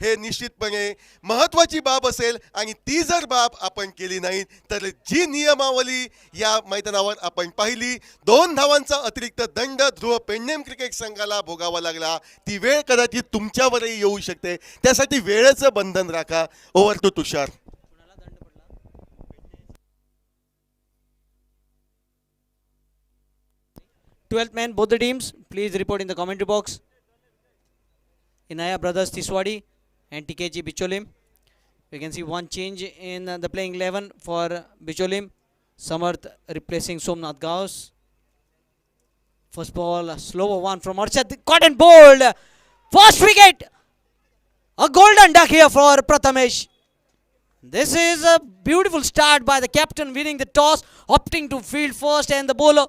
हे निश्चितपणे महत्त्वाची बाब असेल आणि ती जर बाब आपण केली नाही तर जी नियमावली या मैदानावर आपण पाहिली 2 धावांचा अतिरिक्त दंड ध्रुव पेडनेम क्रिकेट संघाला भोगावा लागला ती वेळ कदाचित तुमच्यावरही येऊ शकते त्यासाठी वेळेचं बंधन राखा. Over to Tushar. 12th man, both the teams, please report in the commentary box. Inaya Brothers Tiswadi and TKG Bicholim. We can see one change in the playing 11 for Bicholim. Samarth replacing Somnath Gauss. First ball, slower one from Arshad. Caught and bowled. First wicket. A golden duck here for Prathamesh. This is a beautiful start by the captain, winning the toss, opting to field first, and the bowler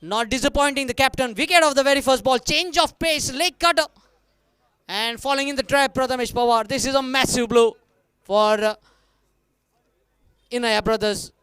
not disappointing the captain. Wicket of the very first ball. Change of pace, leg cutter, and falling in the trap, Prathamesh Pawar. This is a massive blow for Inaya Brothers.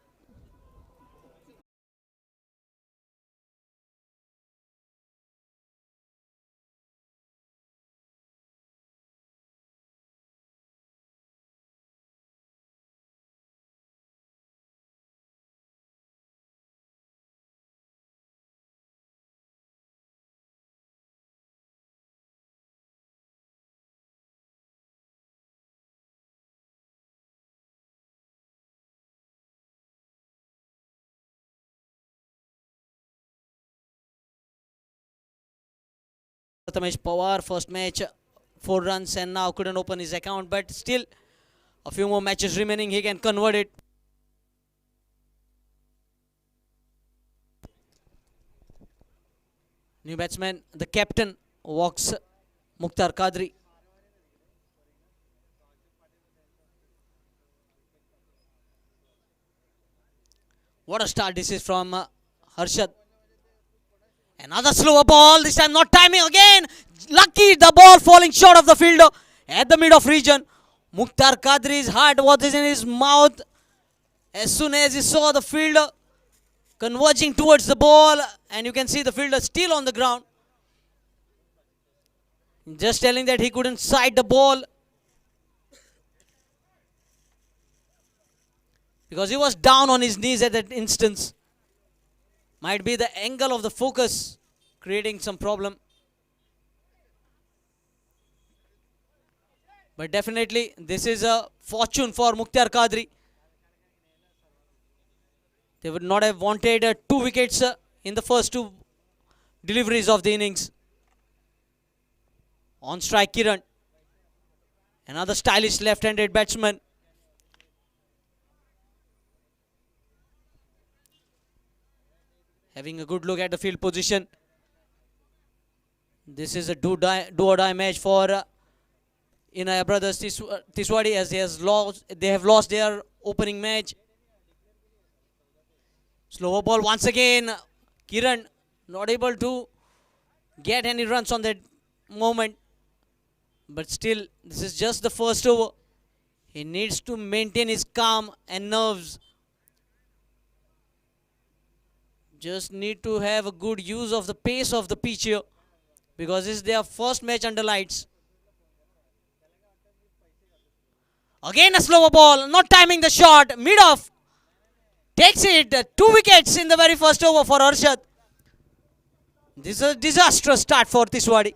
Prathamesh Pawar, first match, 4 runs, and now couldn't open his account, but still a few more matches remaining, he can convert it. New batsman, the captain, walks Mukhtar Kadri. What a start this is from Harshad. Another slower ball, this time not timing again. Lucky the ball falling short of the fielder at the mid-off region. Mukhtar Kadri's heart was in his mouth as soon as he saw the fielder converging towards the ball, and you can see the fielder still on the ground. Just telling that he couldn't sight the ball because he was down on his knees at that instance. Might be the angle of the focus creating some problem. But definitely this is a fortune for Mukhtar Kadri. They would not have wanted 2 wickets in the first 2 deliveries of the innings. On strike Kiran. Another stylish left-handed batsman. Having a good look at the field position. This is a do-or-die match for Inaya Brothers Tiswadi as they have lost their opening match. Slower ball once again. Kiran not able to get any runs on that moment. But still, this is just the first over. He needs to maintain his calm and nerves. Just need to have a good use of the pace of the pitch here, because this is their first match under lights. Again a slower ball, not timing the shot, mid-off. Takes it, 2 wickets in the very first over for Arshad. This is a disastrous start for Tiswadi.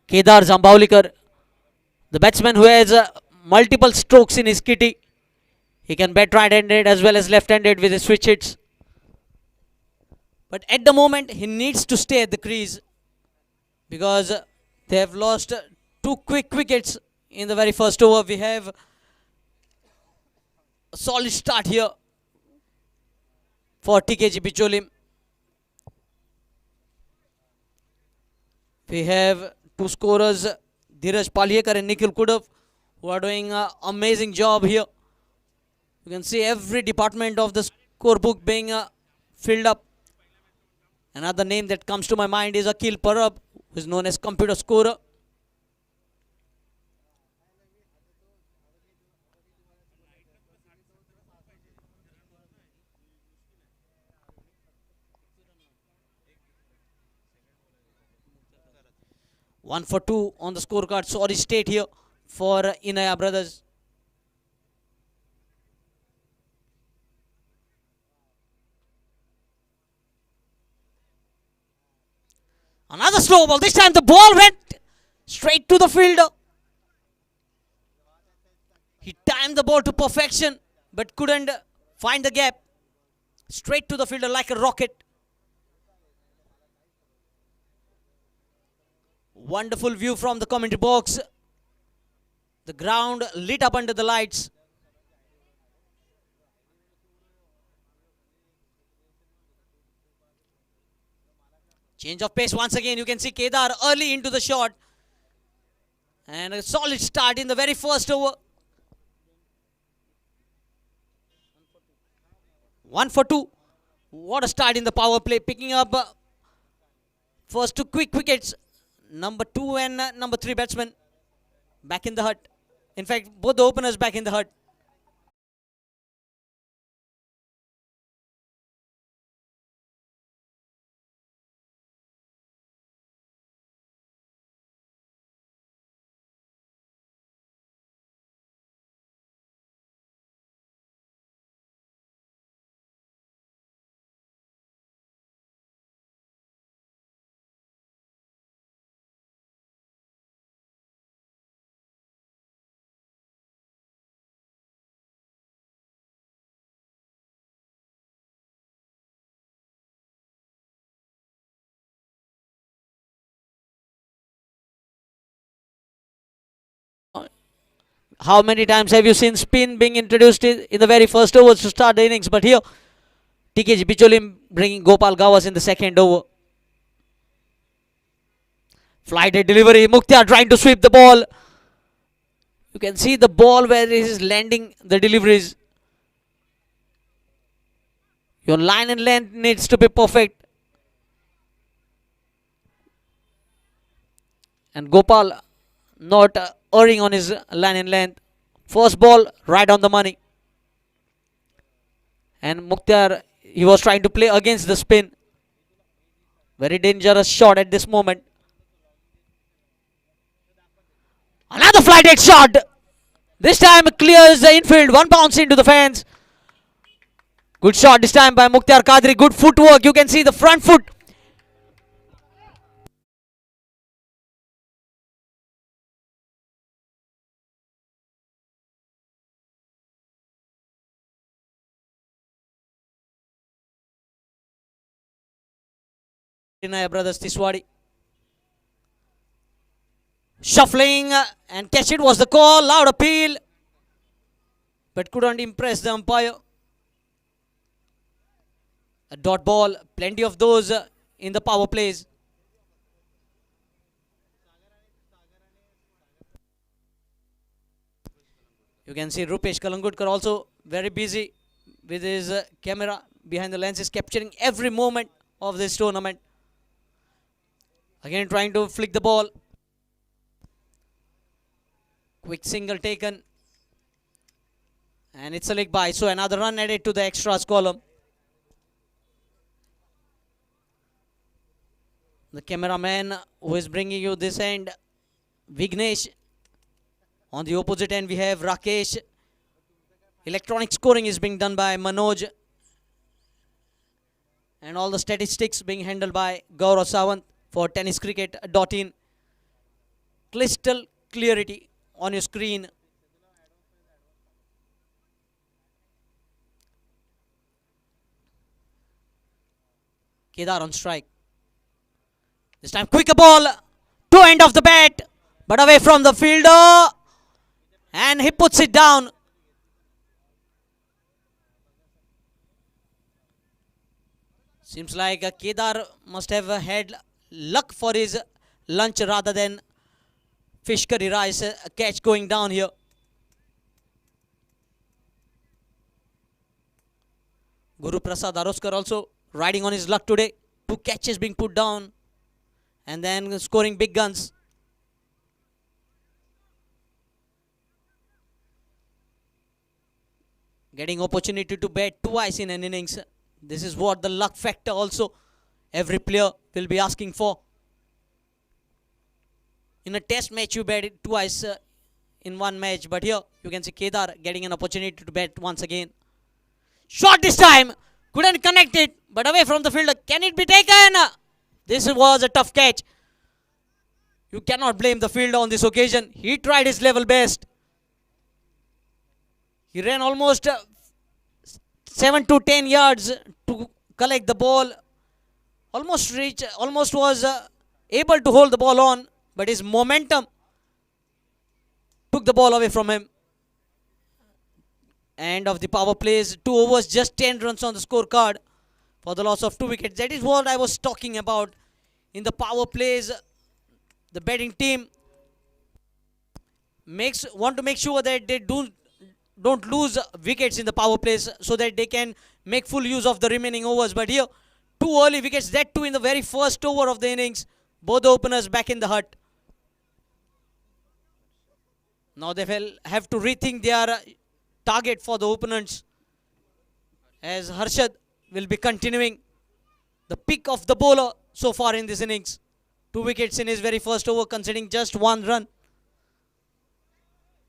Kedar Zambaulikar, the batsman who has multiple strokes in his kitty. He can bat right-handed as well as left-handed with his switch hits. But at the moment, he needs to stay at the crease because they have lost 2 quick wickets in the very first over. We have a solid start here for TKG Bicholim. We have two scorers, Dheeraj Palyekar and Nikhil Kudav, who are doing an amazing job here. You can see every department of the scorebook being filled up. Another name that comes to my mind is Akil Parab, who is known as computer scorer. One for two on the scorecard. Sorry state here for Inaya brothers. Another slow ball. This time the ball went straight to the fielder. He timed the ball to perfection but couldn't find the gap. Straight to the fielder like a rocket. Wonderful view from the commentary box. The ground lit up under the lights. Change of pace once again. You can see Kedar early into the shot. And a solid start in the very first over. 1 for 2. What a start in the power play. Picking up first two quick wickets. Number 2 and number 3 batsmen back in the hut. In fact, both the openers back in the hut. How many times have you seen spin being introduced in the very first overs to start the innings? But here, TKG Bicholim bringing Gopal Gawas in the second over. Flighted delivery. Mukhtar trying to sweep the ball. You can see the ball where it is landing the deliveries. Your line and length needs to be perfect. And Gopal not erring on his line and length. First ball right on the money. And Mukhtar, he was trying to play against the spin. Very dangerous shot at this moment. Another flighted shot. This time clears the infield. One bounce into the fence. Good shot this time by Mukhtar Kadri. Good footwork. You can see the front foot. Inaya brothers Tiswadi. Shuffling and catch it was the call. Loud appeal. But couldn't impress the umpire. A dot ball. Plenty of those in the power plays. You can see Rupesh Kalangudkar also very busy with his camera behind the lenses, capturing every moment of this tournament. Again trying to flick the ball. Quick single taken. And it's a leg by. So another run added to the extras column. The cameraman who is bringing you this end, Vignesh. On the opposite end, we have Rakesh. Electronic scoring is being done by Manoj. And all the statistics being handled by Gaurav Sawant for tenniscricket.in. Crystal clarity on your screen. Kedar on strike. This time quicker ball to end of the bat, but away from the fielder. And he puts it down. Seems like Kedar must have had luck for his lunch rather than fish curry rice. A catch going down here. Guru Prasad Aroskar also riding on his luck today. 2 catches being put down and then scoring big guns. Getting opportunity to bat twice in an innings. This is what the luck factor also every player will be asking for. In a test match you bat it twice in one match, but here you can see Kedar getting an opportunity to bat once again. Shot this time, couldn't connect it, but away from the fielder. Can it be taken? This was a tough catch. You cannot blame the fielder on this occasion. He tried his level best. He ran almost 7 to 10 yards to collect the ball. Almost was able to hold the ball on, but his momentum took the ball away from him. End of the power plays. 2 overs, just 10 runs on the scorecard for the loss of 2 wickets. That is what I was talking about. In the power plays, the batting team want to make sure that they don't lose wickets in the power plays so that they can make full use of the remaining overs. But here, 2 early wickets, that too in the very first over of the innings. Both the openers back in the hut. Now they will have to rethink their target for the opponents, as Harshad will be continuing the pick of the bowler so far in this innings. 2 wickets in his very first over, conceding just 1 run.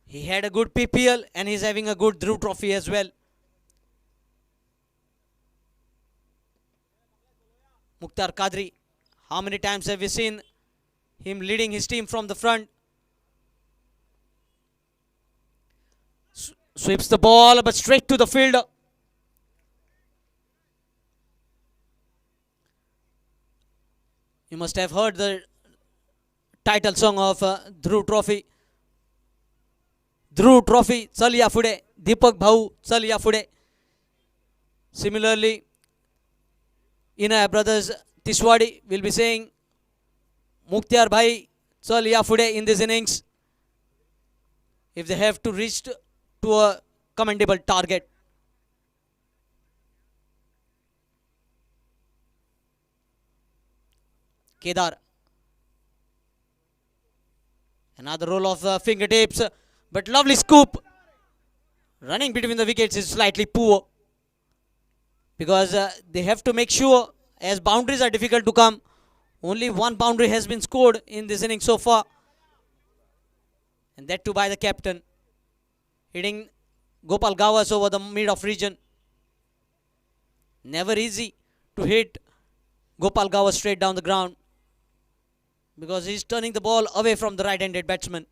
He had a good PPL and he's having a good Dhruv Trophy as well. Mukhtar Kadri, how many times have we seen him leading his team from the front? Sweeps the ball but straight to the fielder. You must have heard the title song of Dhruv Trophy. Dhruv Trophy, Chal Ya Fude, Deepak Bhau, Chal Ya Fude. Similarly, Inaya brothers Tiswadi will be saying, Mukhtar Bhai, Chal Ya Fude in this innings, if they have to reach to a commendable target. Kedar. Another roll of fingertips, but lovely scoop. Running between the wickets is slightly poor because they have to make sure, as boundaries are difficult to come. Only 1 boundary has been scored in this inning so far, and that too by the captain, hitting Gopal Gawas over the mid-off region. Never easy to hit Gopal Gawas straight down the ground because he's turning the ball away from the right-handed batsman.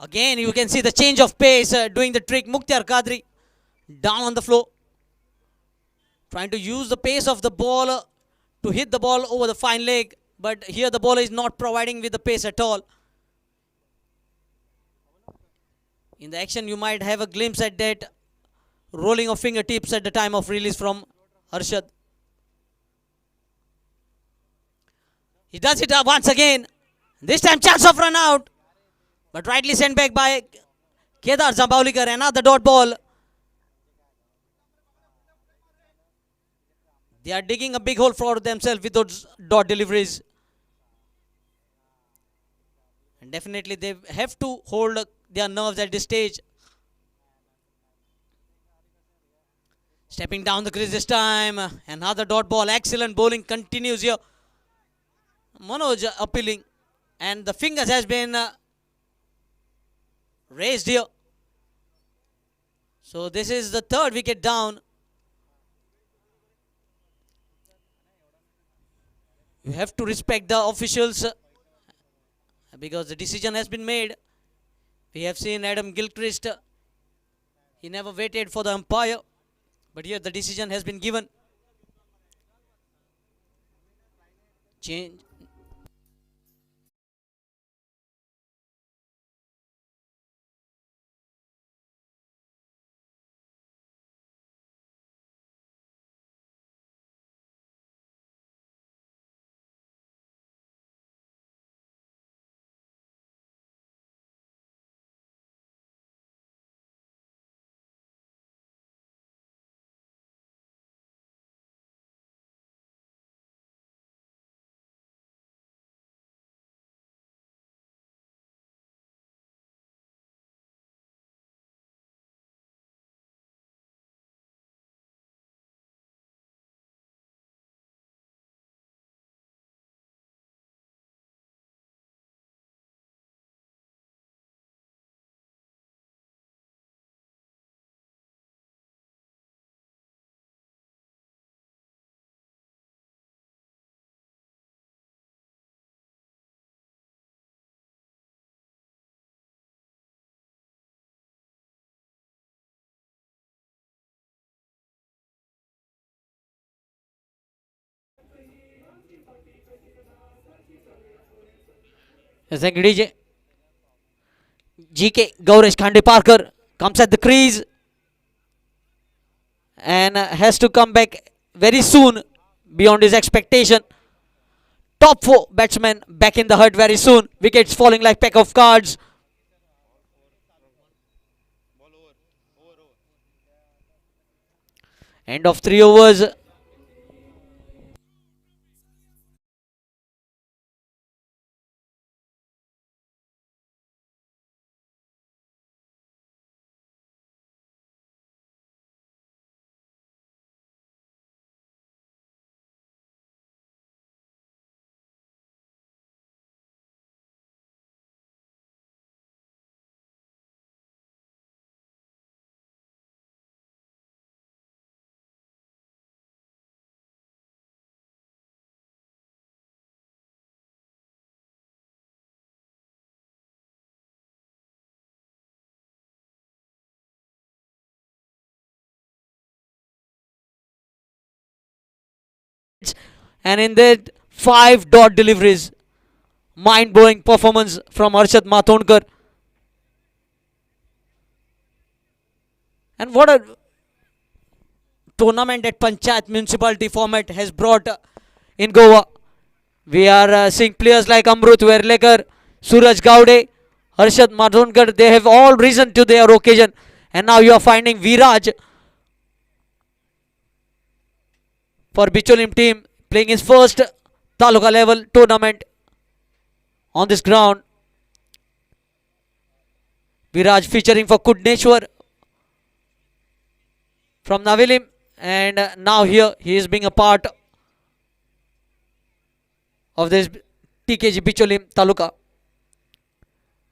Again, you can see the change of pace doing the trick. Mukhtar Kadri down on the floor, trying to use the pace of the ball to hit the ball over the fine leg, but here the bowler is not providing with the pace at all. In the action, you might have a glimpse at that rolling of fingertips at the time of release from Harshad. He does it once again. This time chance of run out, but rightly sent back by Kedar Zambaulikar. Another dot ball. They are digging a big hole for themselves with those dot deliveries. And definitely they have to hold their nerves at this stage. Stepping down the crease this time. Another dot ball. Excellent bowling continues here. Manoj appealing. And the fingers has been raised here. So this is the 3rd wicket down. You have to respect the officials because the decision has been made. We have seen Adam Gilchrist. He never waited for the umpire, but here the decision has been given. Change. Yes, thank you, DJ. GK Gaurish Khandeparkar comes at the crease and has to come back very soon beyond his expectation. Top 4 batsmen back in the hut very soon. Wickets falling like pack of cards. End of 3 overs. And in that 5 dot deliveries. Mind-blowing performance from Arshad Mathondkar. And what a tournament that Panchayat Municipality format has brought in Goa. We are seeing players like Amrut Werlekar, Suraj Gaude, Arshad Mathondkar. They have all risen to their occasion. And now you are finding Viraj for Bicholim team playing his first Taluka level tournament on this ground. Viraj featuring for Kudneshwar from Navilim, and now here he is being a part of this TKG Bicholim Taluka,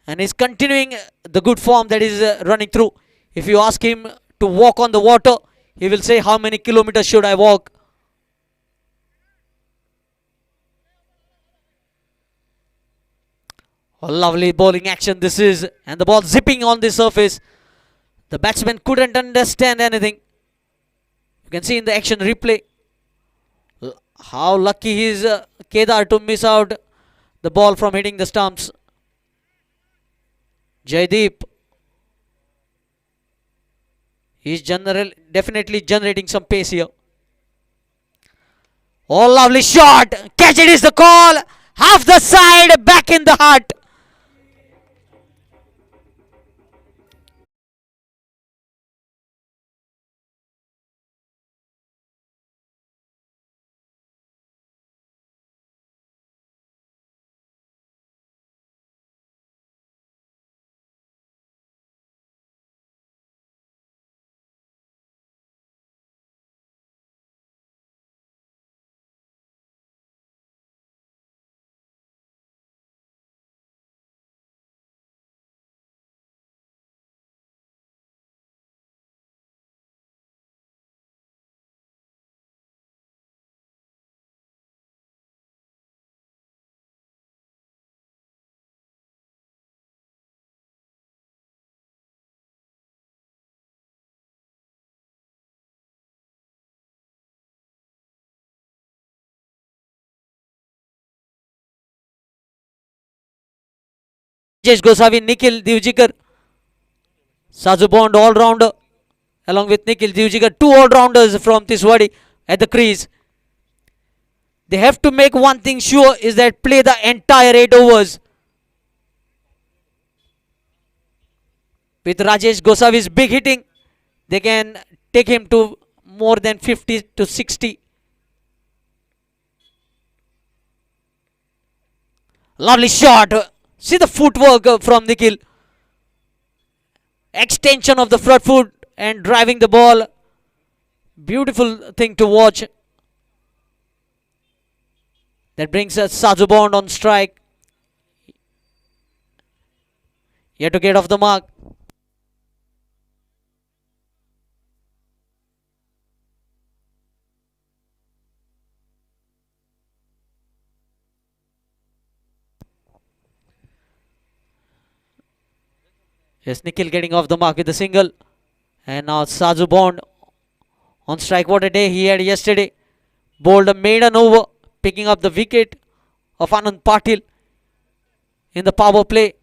and is continuing the good form that is running through. If you ask him to walk on the water, he will say, how many kilometers should I walk? A lovely bowling action this is, and the ball zipping on the surface. The batsman couldn't understand anything. You can see in the action replay how lucky he is, Kedar, to miss out the ball from hitting the stumps. Jaideep, he's definitely generating some pace here. Oh, lovely shot! Catch it is the call! Half the side, back in the hut. Rajesh Gosavi, Nikhil Divjikar, Saju Bond all-rounder along with Nikhil Divjikar, 2 all-rounders from Tiswadi at the crease. They have to make one thing sure, is that play the entire 8 overs. With Rajesh Gosavi's big hitting, they can take him to more than 50 to 60. Lovely shot. See the footwork from Nikhil. Extension of the front foot and driving the ball. Beautiful thing to watch. That brings us Saju Bond on strike. Yet to get off the mark. Yes, Nikhil getting off the mark with a single. And now Saju Bond on strike. What a day he had yesterday. Bowled a maiden over, picking up the wicket of Anand Patil. in the power play.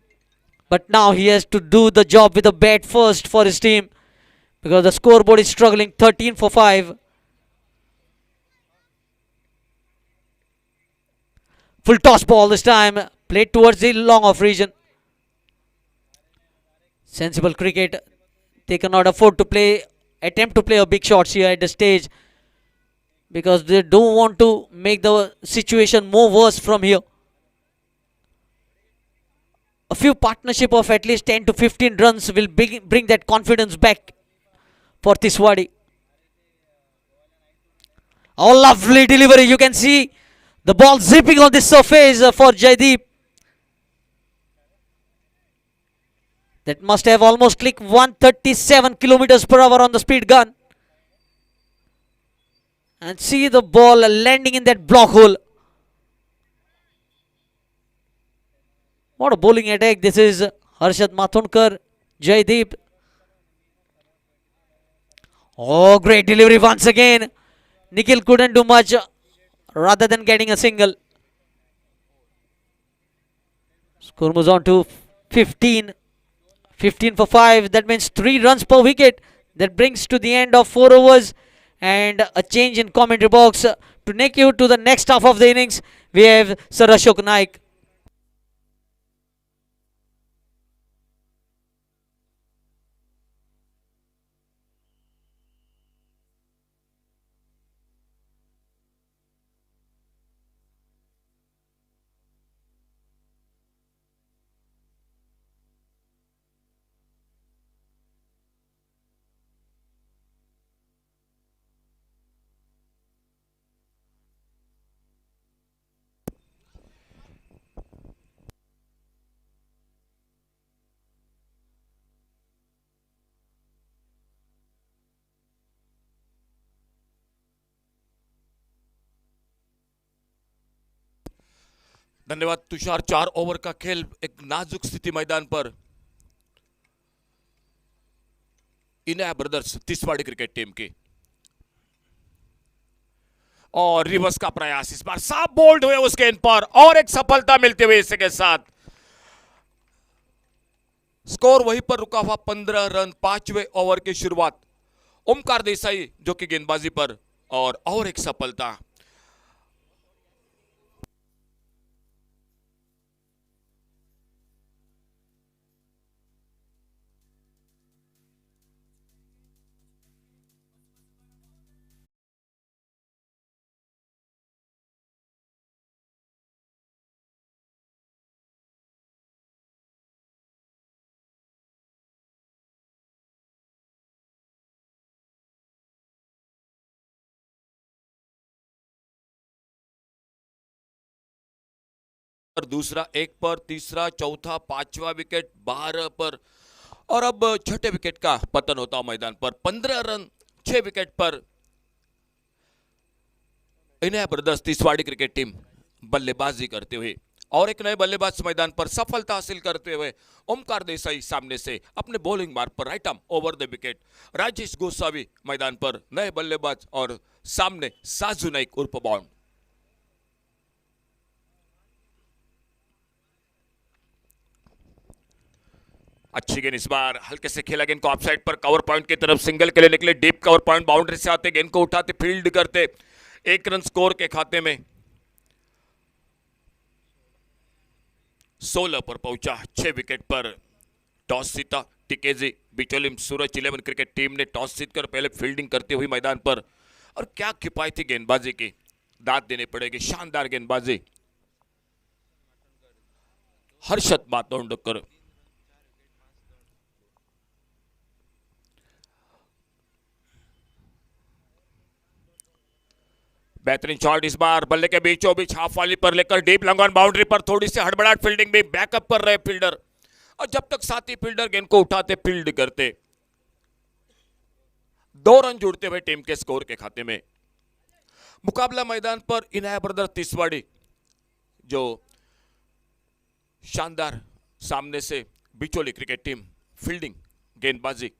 But now he has to do the job with a bat first for his team because the scoreboard is struggling. 13 for 5. Full toss ball this time. Played towards the long off region. Sensible cricket. They cannot afford to attempt to play a big shots here at the stage because they don't want to make the situation more worse from here. A few partnership of at least 10 to 15 runs will bring that confidence back for Tiswadi. Oh, lovely delivery. You can see the ball zipping on the surface for Jaideep. That must have almost clicked 137 kilometers per hour on the speed gun. And see the ball landing in that block hole. What a bowling attack. This is Harshad Mathonkar, Jaideep. Oh, great delivery once again. Nikhil couldn't do much rather than getting a single. Score moves on to 15. 15 for 5. That means 3 runs per wicket. That brings to the end of 4 overs. And a change in commentary box. To take you to the next half of the innings, we have Sir Ashok Naik. धन्यवाद Tushar. 4 over का खेल, एक नाजुक स्थिति मैदान पर। Inaya brothers Tiswadi cricket team की और रिवर्स का प्रयास, इस बार साफ बोल्ड हुए उस गेंद पर और एक सफलता मिलती हुई इसी के साथ स्कोर वहीं पर रुका हुआ। 15 रन 5वें ओवर की शुरुआत। ओमकार देसाई जो कि गेंदबाजी पर और एक सफलता। दूसरा 1 पर, तीसरा, चौथा, 5वां विकेट 12 पर और अब 6ठे विकेट का पतन होता मैदान पर। 15 रन 6 विकेट पर Inaya brothers Tiswadi cricket team बल्लेबाजी करते हुए और एक नए बल्लेबाज मैदान पर सफलता हासिल करते हुए ओमकार देसाई सामने से अपने बॉलिंग मार्ग पर right arm over the wicket. Rajesh Gosavi मैदान पर नए बल्लेबाज और सामने साजू नाइक उर्फ बाउंड। अच्छी गेंद इस बार हल्के से खेला गेंद को ऑफ साइड पर, कवर पॉइंट की तरफ सिंगल के लिए निकले। डीप कवर पॉइंट बाउंड्री से आते गेंद को उठाते फील्ड करते 1 रन स्कोर के खाते में। 16 पर पहुंचा 6 विकेट पर। टॉस जीता टीकेजी बिचोलिम सूरज 11 क्रिकेट टीम ने टॉस जीतकर पहले फील्डिंग करते हुए मैदान पर और क्या किफायती गेंदबाजी की, दाद देनी पड़ेगी। शानदार गेंदबाजी हर्षद मातोंडकर। बेहतरीन शॉट इस बार बल्ले के बीचों बीच हाफ वाली पर लेकर डीप लॉन्ग ऑन बाउंड्री पर। थोड़ी सी हड़बड़ाहट फील्डिंग भी, बैकअप कर रहे फील्डर और जब तक साथी फील्डर गेंद को उठाते फील्ड करते 2 रन जुड़ते हुए टीम के स्कोर के खाते में। मुकाबला मैदान पर इनाया ब्रदर तिसवाड़ी जो शानदार सामने से बिचोली क्रिकेट टीम फील्डिंग गेंदबाजी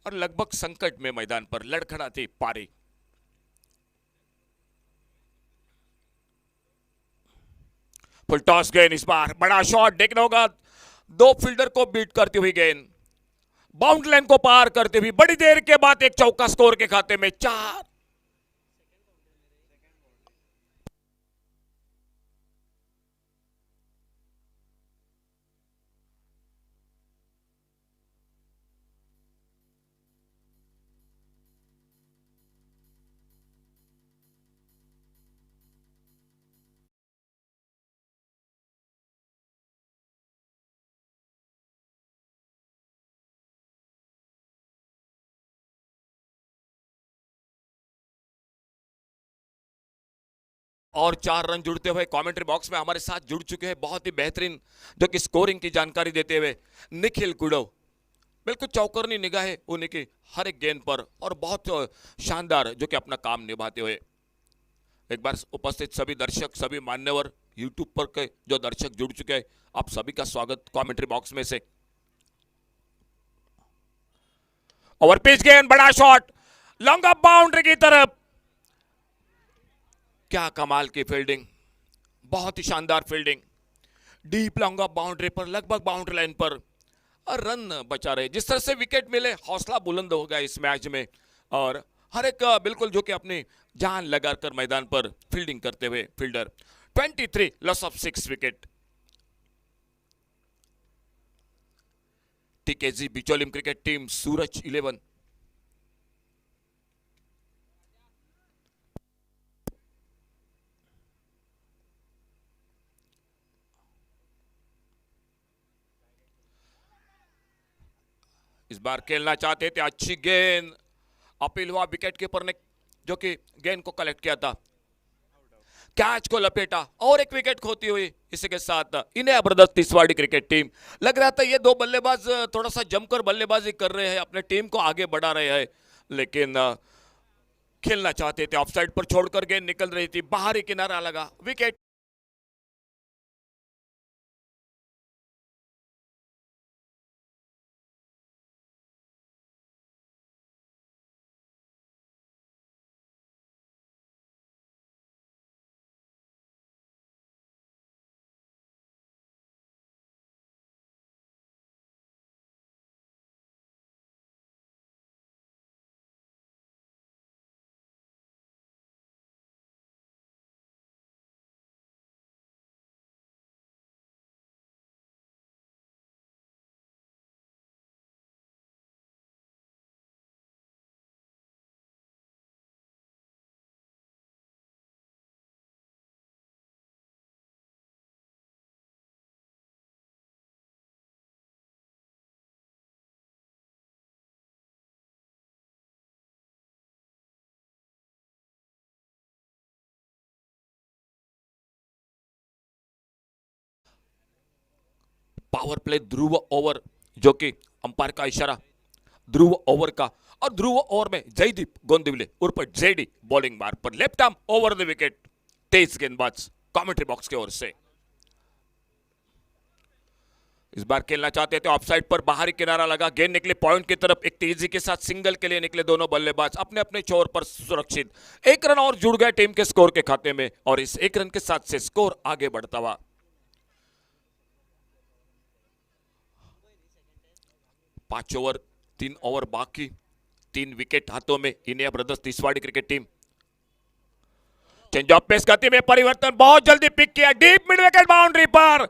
और लगभग संकट में मैदान पर लड़खड़ाती पारी। फुल टॉस गेंद, इस बार बड़ा शॉट देखना होगा, दो फील्डर को बीट करती हुई गेंद बाउंड लाइन को पार करते हुए बड़ी देर के बाद एक चौका स्कोर के खाते में 4। और 4 रन जुड़ते हुए कमेंट्री बॉक्स में हमारे साथ जुड़ चुके हैं बहुत ही बेहतरीन जो कि स्कोरिंग की जानकारी देते हुए निखिल कुडव। बिल्कुल चौकरनी निगाहें उन्हीं की हर एक गेंद पर और बहुत शानदार जो कि अपना काम निभाते हुए। एक बार उपस्थित सभी दर्शक, सभी मान्यवर, यूट्यूब पर के जो दर्शक जुड़ चुके हैं, आप सभी का स्वागत कमेंट्री बॉक्स में से। ओवर पिच गेंद, बड़ा शॉट लॉन्ग ऑफ बाउंड्री की तरफ। क्या कमाल की फील्डिंग, बहुत ही शानदार fielding, deep long off boundary पर, लगभग बाउंड्री लाइन पर और रन बचा रहे। जिस तरह से विकेट मिले हौसला बुलंद हो गया इस मैच में और हर एक बिल्कुल जो कि अपनी जान लगाकर मैदान पर फील्डिंग करते हुए fielder. 23 loss of 6 wicket. TKG Bicholim cricket team Suraj 11। इस बार खेलना चाहते थे, अच्छी गेंद, अपील हुआ विकेट कीपर ने जो कि गेंद को कलेक्ट किया था, कैच को लपेटा और एक विकेट खोती हुई। इसी के साथ इन्हें ब्रदर्स तिसवाड़ी क्रिकेट टीम, लग रहा था ये दो बल्लेबाज थोड़ा सा जमकर बल्लेबाजी कर रहे हैं, अपने टीम को आगे बढ़ा रहे हैं, लेकिन खेलना चाहते थे, ऑफसाइड पर छोड़कर गेंद निकल रही थी, बाहरी किनारा लगा, विकेट। पावर प्ले ध्रुव ओवर, जो कि अंपायर का इशारा ध्रुव ओवर का, और ध्रुव ओवर में जयदीप गोंदिवले उर्फ जेडी बॉलिंग बार पर left arm over the wicket. 23 गेंदबाज कमेंट्री बॉक्स की ओर से। इस बार खेलना चाहते थे, ऑफसाइड पर बाहरी किनारा लगा, गेंद निकले पॉइंट की तरफ, एक तेजी के साथ सिंगल के लिए निकले दोनों बल्लेबाज, अपने अपने छोर पर सुरक्षित। एक रन और जुड़ गए टीम के स्कोर के खाते में और इस एक रन के साथ से स्कोर आगे बढ़ता हुआ। 5 ओवर 3 ओवर बाकी, 3 विकेट हाथों में इन्हें brothers Tiswadi cricket team. Change of pace गति में परिवर्तन बहुत जल्दी पिक किया, डीप मिड विकेट बाउंड्री पर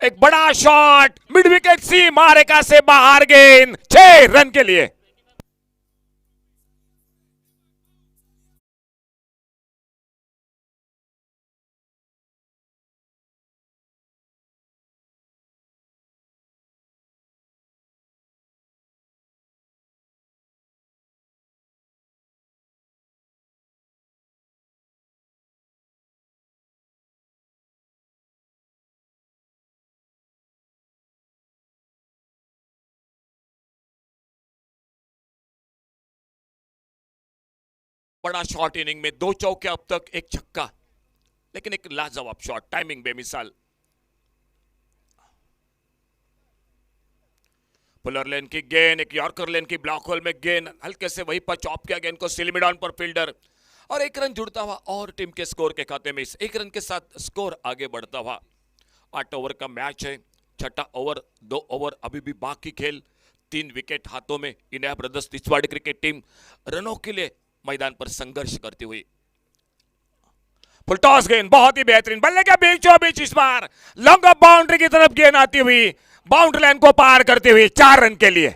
एक बड़ा शॉट, मिड विकेट सीमा रेखा से बाहर, गेंद 6 रन के लिए। बड़ा शॉट इनिंग में 2 चौके, अब तक 1 छक्का, लेकिन एक लाजवाब शॉट, टाइमिंग बेमिसाल। पुलर लेन की गेंद, एक यॉर्कर लेन की ब्लॉक होल में गेंद, हल्के से वहीं पर चॉप किया गेंद को सिलमिडॉन पर फील्डर, और 1 रन जुड़ता हुआ और टीम के स्कोर के खाते में इस 1 रन के साथ स्कोर आगे बढ़ता हुआ। 8 ओवर का मैच है, छठा ओवर, 2 ओवर अभी भी बाकी खेल, 3 विकेट हाथों में। Inaya brothers Tiswadi cricket team रनों के लिए मैदान पर संघर्ष करती हुई। फुल टॉस गेंद बहुत ही बेहतरीन, बल्ले के बीचों बीच इस बार लॉन्ग ऑफ बाउंड्री की तरफ गेंद आती हुई, बाउंड्री लाइन को पार करते हुए 4 रन के लिए।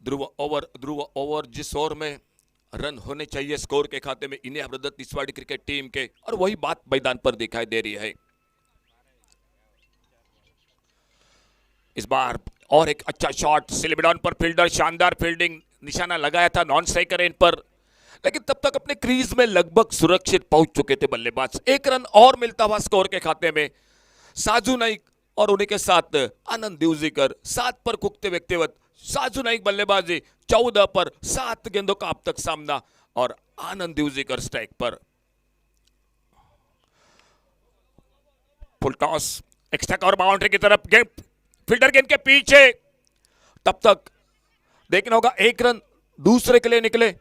ध्रुव ओवर जिस ओवर में रन होने चाहिए स्कोर के खाते में इन्हें ब्रदर्स तिसवाड़ी क्रिकेट टीम के, और वही बात मैदान पर दिखाई दे रही है इस बार। और एक अच्छा शॉट सिलिबडॉन पर, फील्डर शानदार फील्डिंग, निशाना लगाया था नॉन स्ट्राइकर इन पर, लेकिन तब तक अपने क्रीज में लगभग सुरक्षित पहुंच चुके थे बल्लेबाज। 1 रन और मिलता हुआ स्कोर के खाते में। साजू नाइक और उन्हीं के साथ आनंद दिवजीकर 7 पर कुकते व्यक्तिवत, साजू नाइक बल्लेबाजी 14 पर 7 गेंदों का अब तक सामना, और आनंद दिवजीकर स्ट्राइक पर। Full toss, extra cover boundary की तरफ, गेंद फील्डर गेंद के पीछे, तब तक देखना होगा 1 रन दूसरे के लिए निकले।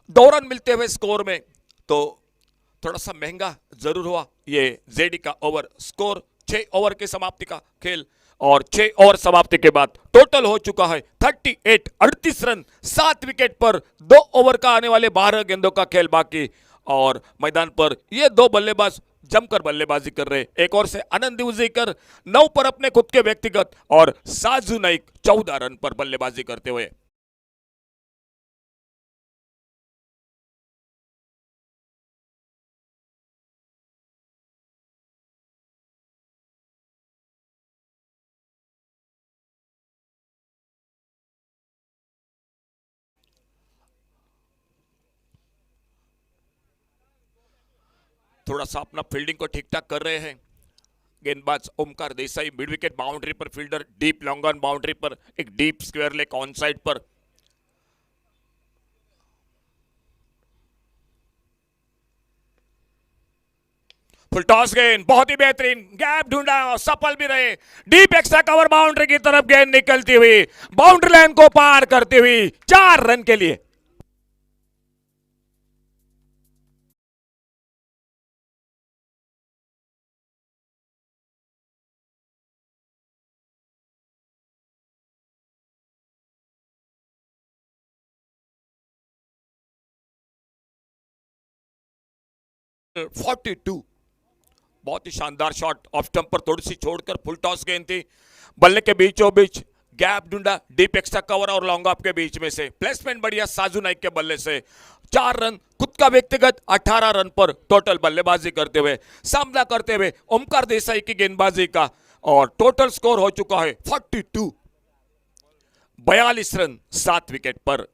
दो रन मिलते हुए स्कोर में, तो थोड़ा सा महंगा जरूर हुआ ये जेडी का ओवर। स्कोर 6 ओवर की समाप्ति का खेल, और 6 ओवर समाप्ति के बाद टोटल हो चुका है 38, 38 रन, 7 विकेट पर 2 ओवर का आने वाले 12 गेंदों का खेल बाकी। और मैदान पर ये 2 बल्लेबाज जमकर बल्लेबाजी कर रहे। एक ओर से आनंद दिवजीकर 9 पर अपने खुद के व्यक्तिगत, और साजू नाइक 14 रन पर बल्लेबाजी करते हुए। थोड़ा सा अपना फील्डिंग को ठीक ठाक कर रहे हैं गेंदबाज Omkar Desai. Mid wicket boundary पर fielder, deep long on boundary पर एक deep square leg on side पर। फुल टॉस गेंद बहुत ही बेहतरीन, गैप ढूंढा और सफल भी रहे। डीप एक्स्ट्रा कवर बाउंड्री की तरफ गेंद निकलती हुई, बाउंड्री लाइन को पार करती हुई 4 रन के लिए। फोर्टी टू, बहुत ही शानदार शॉट, ऑफ स्टंप पर थोड़ी सी छोड़कर फुल टॉस गेंद थी, बल्ले के बीचों बीच गैप ढूंढा, डीप एक्स्ट्रा कवर और लॉन्ग ऑफ के बीच में से प्लेसमेंट बढ़िया साजू नाइक के बल्ले से। 4 रन, खुद का व्यक्तिगत 18 रन पर टोटल बल्लेबाजी करते हुए, सामना करते हुए ओमकार देसाई की गेंदबाजी का, और टोटल स्कोर हो चुका है 42, 42 रन 7 विकेट पर।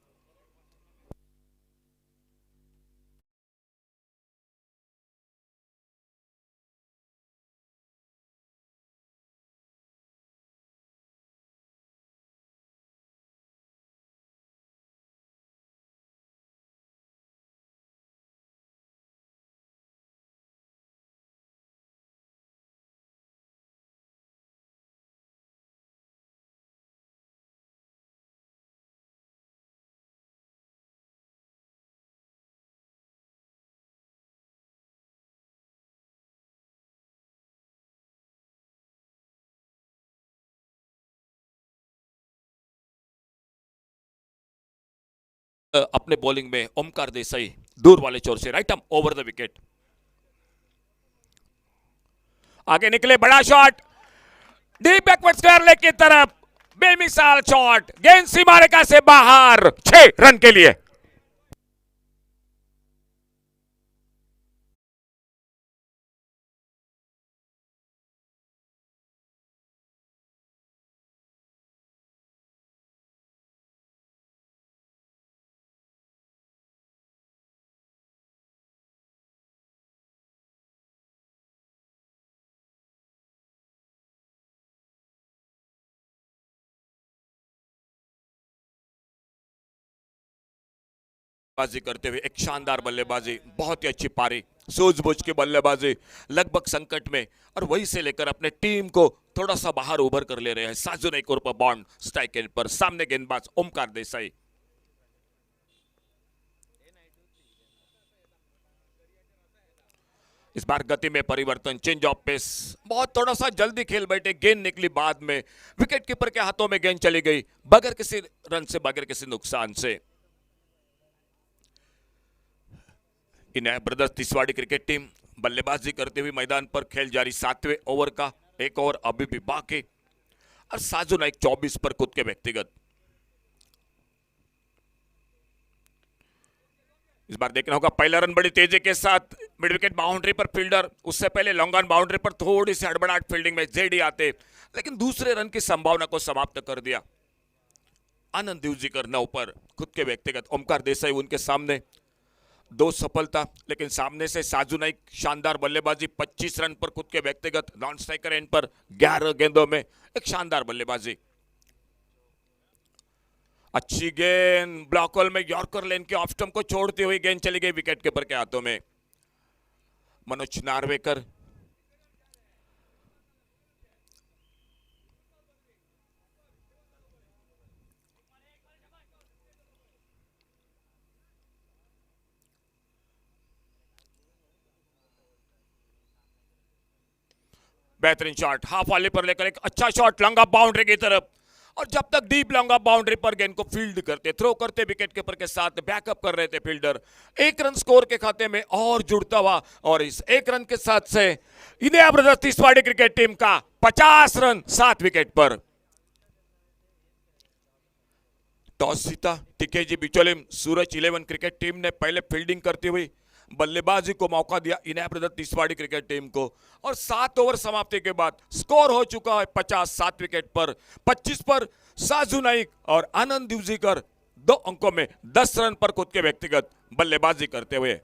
अपने बॉलिंग में ओमकार देसाई दूर वाले छोर से right arm over the wicket, आगे निकले, बड़ा shot deep backward square leg की तरफ, बेमिसाल शॉट, गेंद सीमा रेखा से बाहर, 6 रन के लिए। बाजी करते हुए एक शानदार बल्लेबाजी, बहुत ही अच्छी पारी, सूझबूझ की बल्लेबाजी, लगभग संकट में, और वहीं से लेकर अपने टीम को थोड़ा सा बाहर उभर कर ले रहे हैं साजू नाइक उर्फ बॉन्ड। स्ट्राइक एंड पर सामने गेंदबाज ओमकार देसाई। इस बार गति में परिवर्तन, चेंज ऑफ पेस, बहुत थोड़ा सा जल्दी खेल बैठे, गेंद निकली बाद में, विकेट कीपर के हाथों में गेंद चली गई बगैर किसी रन से, बगैर किसी नुकसान से। Inaya brothers Tiswadi cricket team बल्लेबाजी करते हुए मैदान पर, खेल जारी 7वें ओवर का, एक ओवर अभी भी बाकी, और साजू नाइक 24 पर खुद के व्यक्तिगत। इस बार देखना होगा, पहला रन बड़ी तेजी के साथ मिड विकेट बाउंड्री पर फील्डर, उससे पहले लॉन्ग ऑन बाउंड्री पर थोड़ी सी हड़बड़ाहट फील्डिंग में जेडी आते, लेकिन दूसरे रन की संभावना को समाप्त कर दिया। आनंद दिवजीकर 9 पर खुद के व्यक्तिगत, ओमकार देसाई उनके सामने 2 सफलता, लेकिन सामने से साजू नाइक शानदार बल्लेबाजी, 25 रन पर खुद के व्यक्तिगत, नॉन स्ट्राइकर एंड पर 11 गेंदों में एक शानदार बल्लेबाजी। अच्छी गेंद, ब्लॉक होल में यॉर्कर लेन के ऑफ स्टंप को छोड़ती हुई गेंद चली गई विकेट कीपर के हाथों में। मनोज नार्वेकर बेहतरीन शॉट, हाफ वाले पर लेकर एक अच्छा शॉट लॉन्ग ऑफ बाउंड्री की तरफ, और जब तक डीप लॉन्ग ऑफ बाउंड्री पर गेंद को फील्ड करते, थ्रो करते, विकेट कीपर के साथ बैकअप कर रहे थे फील्डर, 1 रन स्कोर के खाते में और जुड़ता हुआ, और इस 1 रन के साथ से Inaya brothers Tiswadi cricket team का 50 रन 7 विकेट पर। टॉस जीता टीकेजी बिचोलिम, सूरज 11 क्रिकेट टीम ने पहले फील्डिंग करती हुई बल्लेबाजी को मौका दिया Inaya brothers Tiswadi cricket team को, और 7 ओवर समाप्ति के बाद स्कोर हो चुका है 50 7 विकेट पर। 25 पर साजू नाइक और आनंद दिवजीकर 2 अंकों में 10 रन पर खुद के व्यक्तिगत बल्लेबाजी करते हुए।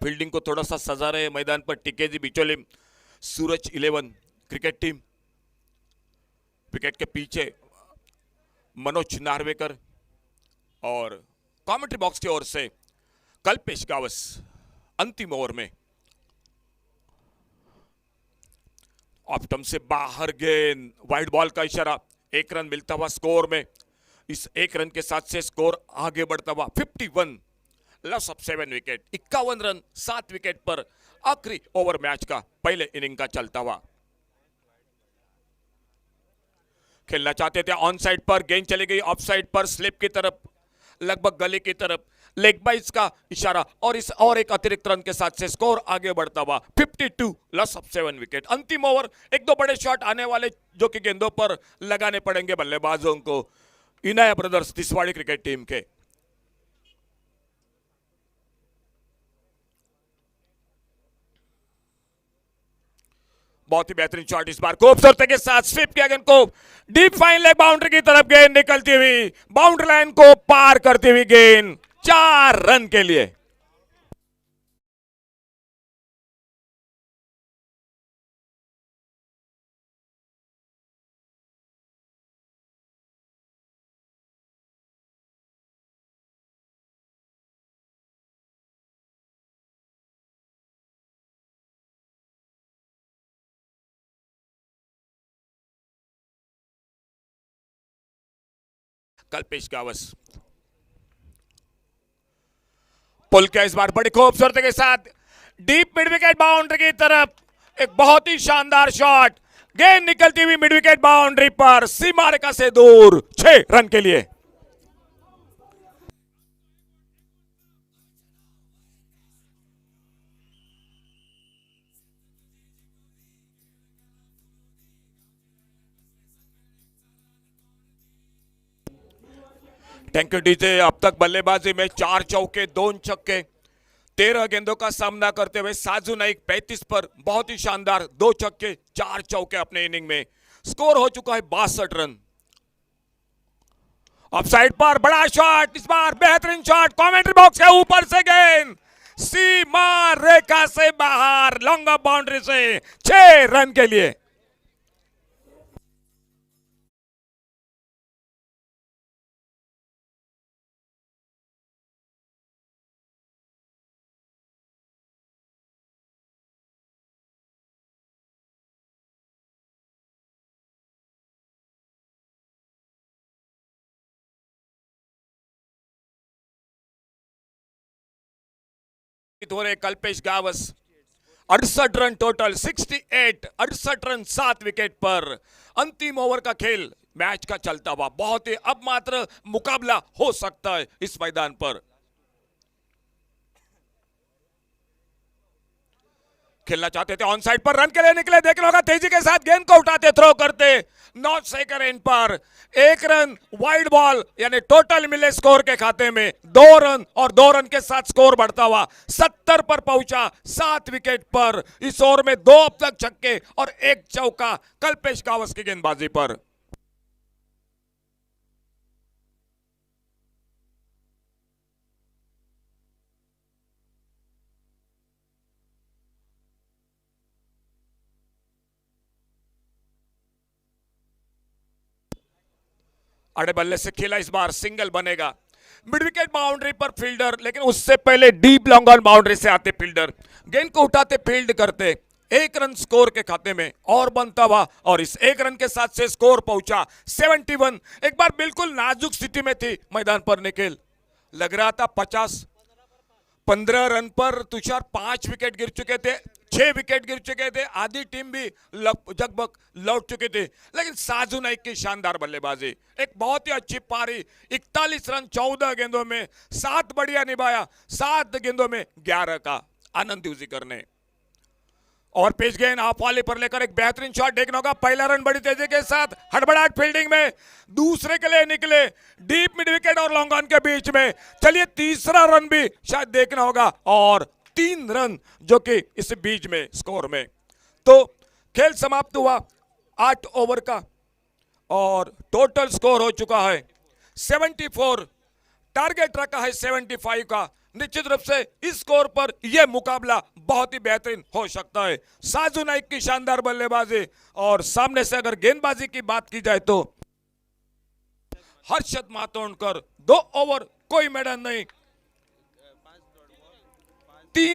फील्डिंग को थोड़ा सा सजा रहे मैदान पर टीकेजी बिचोलिम, सूरज 11 क्रिकेट टीम। विकेट के पीछे मनोज नार्वेकर, और कमेंट्री बॉक्स की ओर से कल्पेश गावस अंतिम ओवर में। ऑफ स्टंप से बाहर गेंद, वाइड बॉल का इशारा, 1 रन मिलता हुआ स्कोर में। इस 1 रन के साथ से स्कोर आगे बढ़ता हुआ 51, loss of 7 wicket, 51 run 7 wicket पर आखिरी ओवर मैच का पहले इनिंग का चलता हुआ। खेलना चाहते थे ऑन साइड पर, गेंद चली गई ऑफ साइड पर, स्लिप की तरफ, लगभग गली की तरफ, लेग बाइज का इशारा, और इस और एक अतिरिक्त रन के साथ से स्कोर आगे बढ़ता हुआ 52, लॉस ऑफ 7 विकेट। अंतिम ओवर, 1-2 बड़े शॉट आने वाले जो कि गेंदों पर लगाने पड़ेंगे बल्लेबाजों को Inaya brothers Tiswadi cricket team के। बहुत ही बेहतरीन शॉट, इस बार खूबसूरती के साथ स्वीप किया गेंद को डीप फाइन लेग बाउंड्री की तरफ, गेंद निकलती हुई बाउंड्री लाइन को पार करती हुई गेंद 4 रन के लिए। कल्पेश गावस पुल किया इस बार बड़ी खूबसूरती के साथ डीप मिड विकेट बाउंड्री की तरफ, एक बहुत ही शानदार शॉट, गेंद निकलती हुई मिड विकेट बाउंड्री पर सीमा रेखा से दूर, 6 रन के लिए। Thank you DJ. अब तक बल्लेबाजी में 4 चौके 2 छक्के 13 गेंदों का सामना करते हुए साजू नाइक 35 पर बहुत ही शानदार 2 छक्के 4 चौके अपने इनिंग में। स्कोर हो चुका है 62 रन। ऑफ साइड पर बड़ा शॉट, इस बार बेहतरीन शॉट, कमेंट्री बॉक्स के ऊपर से गेंद सीमा रेखा से बाहर, लॉन्ग ऑफ बाउंड्री से 6 रन के लिए। हो रहे Kalpesh Gawas 68 run total, 68 run 7 wicket पर। अंतिम ओवर का खेल मैच का चलता हुआ, बहुत ही अब मात्र मुकाबला हो सकता है इस मैदान पर। खेलना चाहते थे, ऑन साइड पर रन के लिए निकले, देखना होगा तेजी के साथ गेंद को उठाते थ्रो करते, नॉट सेकंड एंड पर 1 रन वाइड बॉल, यानी टोटल मिले स्कोर के खाते में 2 रन और 2 रन के साथ स्कोर बढ़ता हुआ 70 पर पहुंचा 7 विकेट पर। इस ओवर में 2 अब तक छक्के और 1 चौका कल्पेश गावस की गेंदबाजी पर। अड़े बल्ले से खेला, इस बार सिंगल बनेगा। मिड विकेट बाउंड्री पर फील्डर, लेकिन उससे पहले डीप लॉन्ग ऑन बाउंड्री से आते फील्डर, गेंद को उठाते फील्ड करते, 1 रन स्कोर के खाते में और बनता हुआ, और इस 1 रन के साथ से स्कोर पहुंचा 71। एक बार बिल्कुल नाजुक स्थिति में थी मैदान पर निखिल, लग रहा था 15 रन पर तुषार 5 विकेट गिर चुके थे, 6 विकेट गिर चुके थे, आधी टीम भी लगभग लौट चुकी थी, लेकिन साजू नाइक की शानदार बल्लेबाजी, एक बहुत ही अच्छी पारी, 41 रन 14 गेंदों में, 7 बढ़िया निभाया, 7 गेंदों में 11 का आनंद यूजिकर ने। और पेश गेंद हाफ वाले पर लेकर एक बेहतरीन शॉट देखना होगा, पहला रन बड़ी तेजी के साथ, हड़बड़ाहट फील्डिंग में, दूसरे के लिए निकले डीप मिड विकेट और लॉन्ग ऑन के बीच में, चलिए तीसरा रन भी शायद देखना होगा, और 3 रन जो कि इस बीच में स्कोर में। तो खेल समाप्त हुआ 8 ओवर का और टोटल स्कोर हो चुका है 74, टारगेट रखा है 75 का। निश्चित रूप से इस स्कोर पर यह मुकाबला बहुत ही बेहतरीन हो सकता है। साजू नाइक की शानदार बल्लेबाजी, और सामने से अगर गेंदबाजी की बात की जाए तो हर्षद मातोंडकर 2 ओवर कोई मैदान नहीं, 3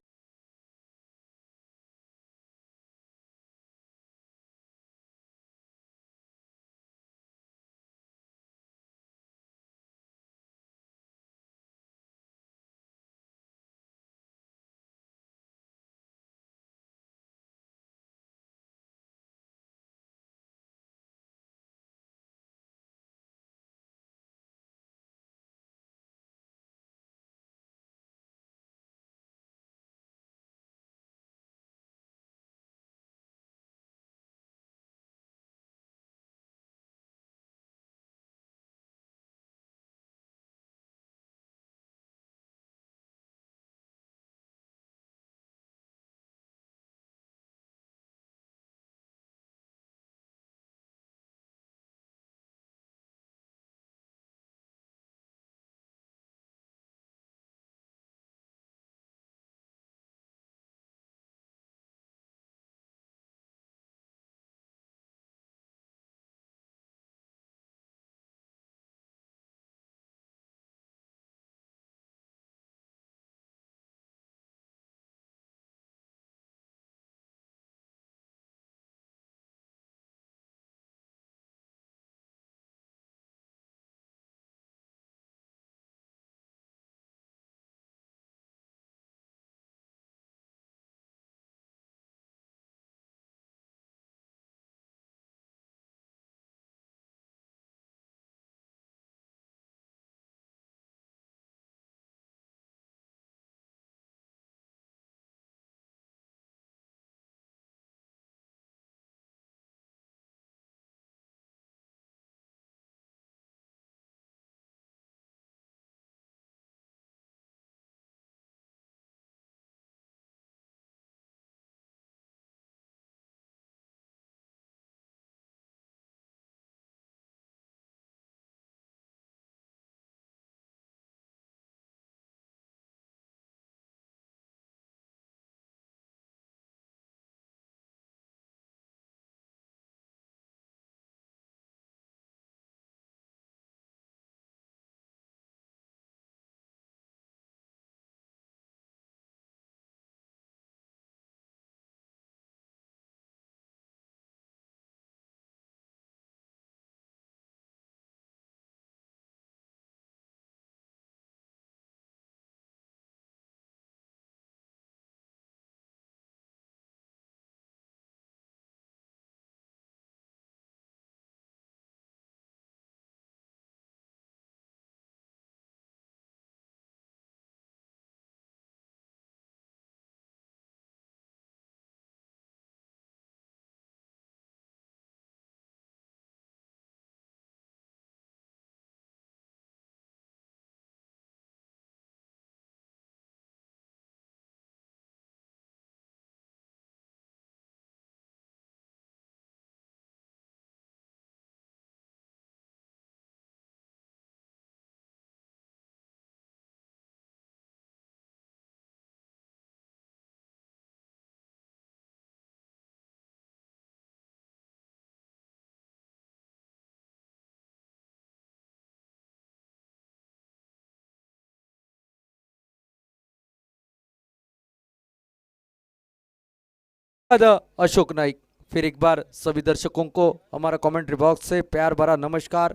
अशोक नाइक। फिर एक बार सभी दर्शकों को हमारा कमेंट्री बॉक्स से प्यार भरा नमस्कार।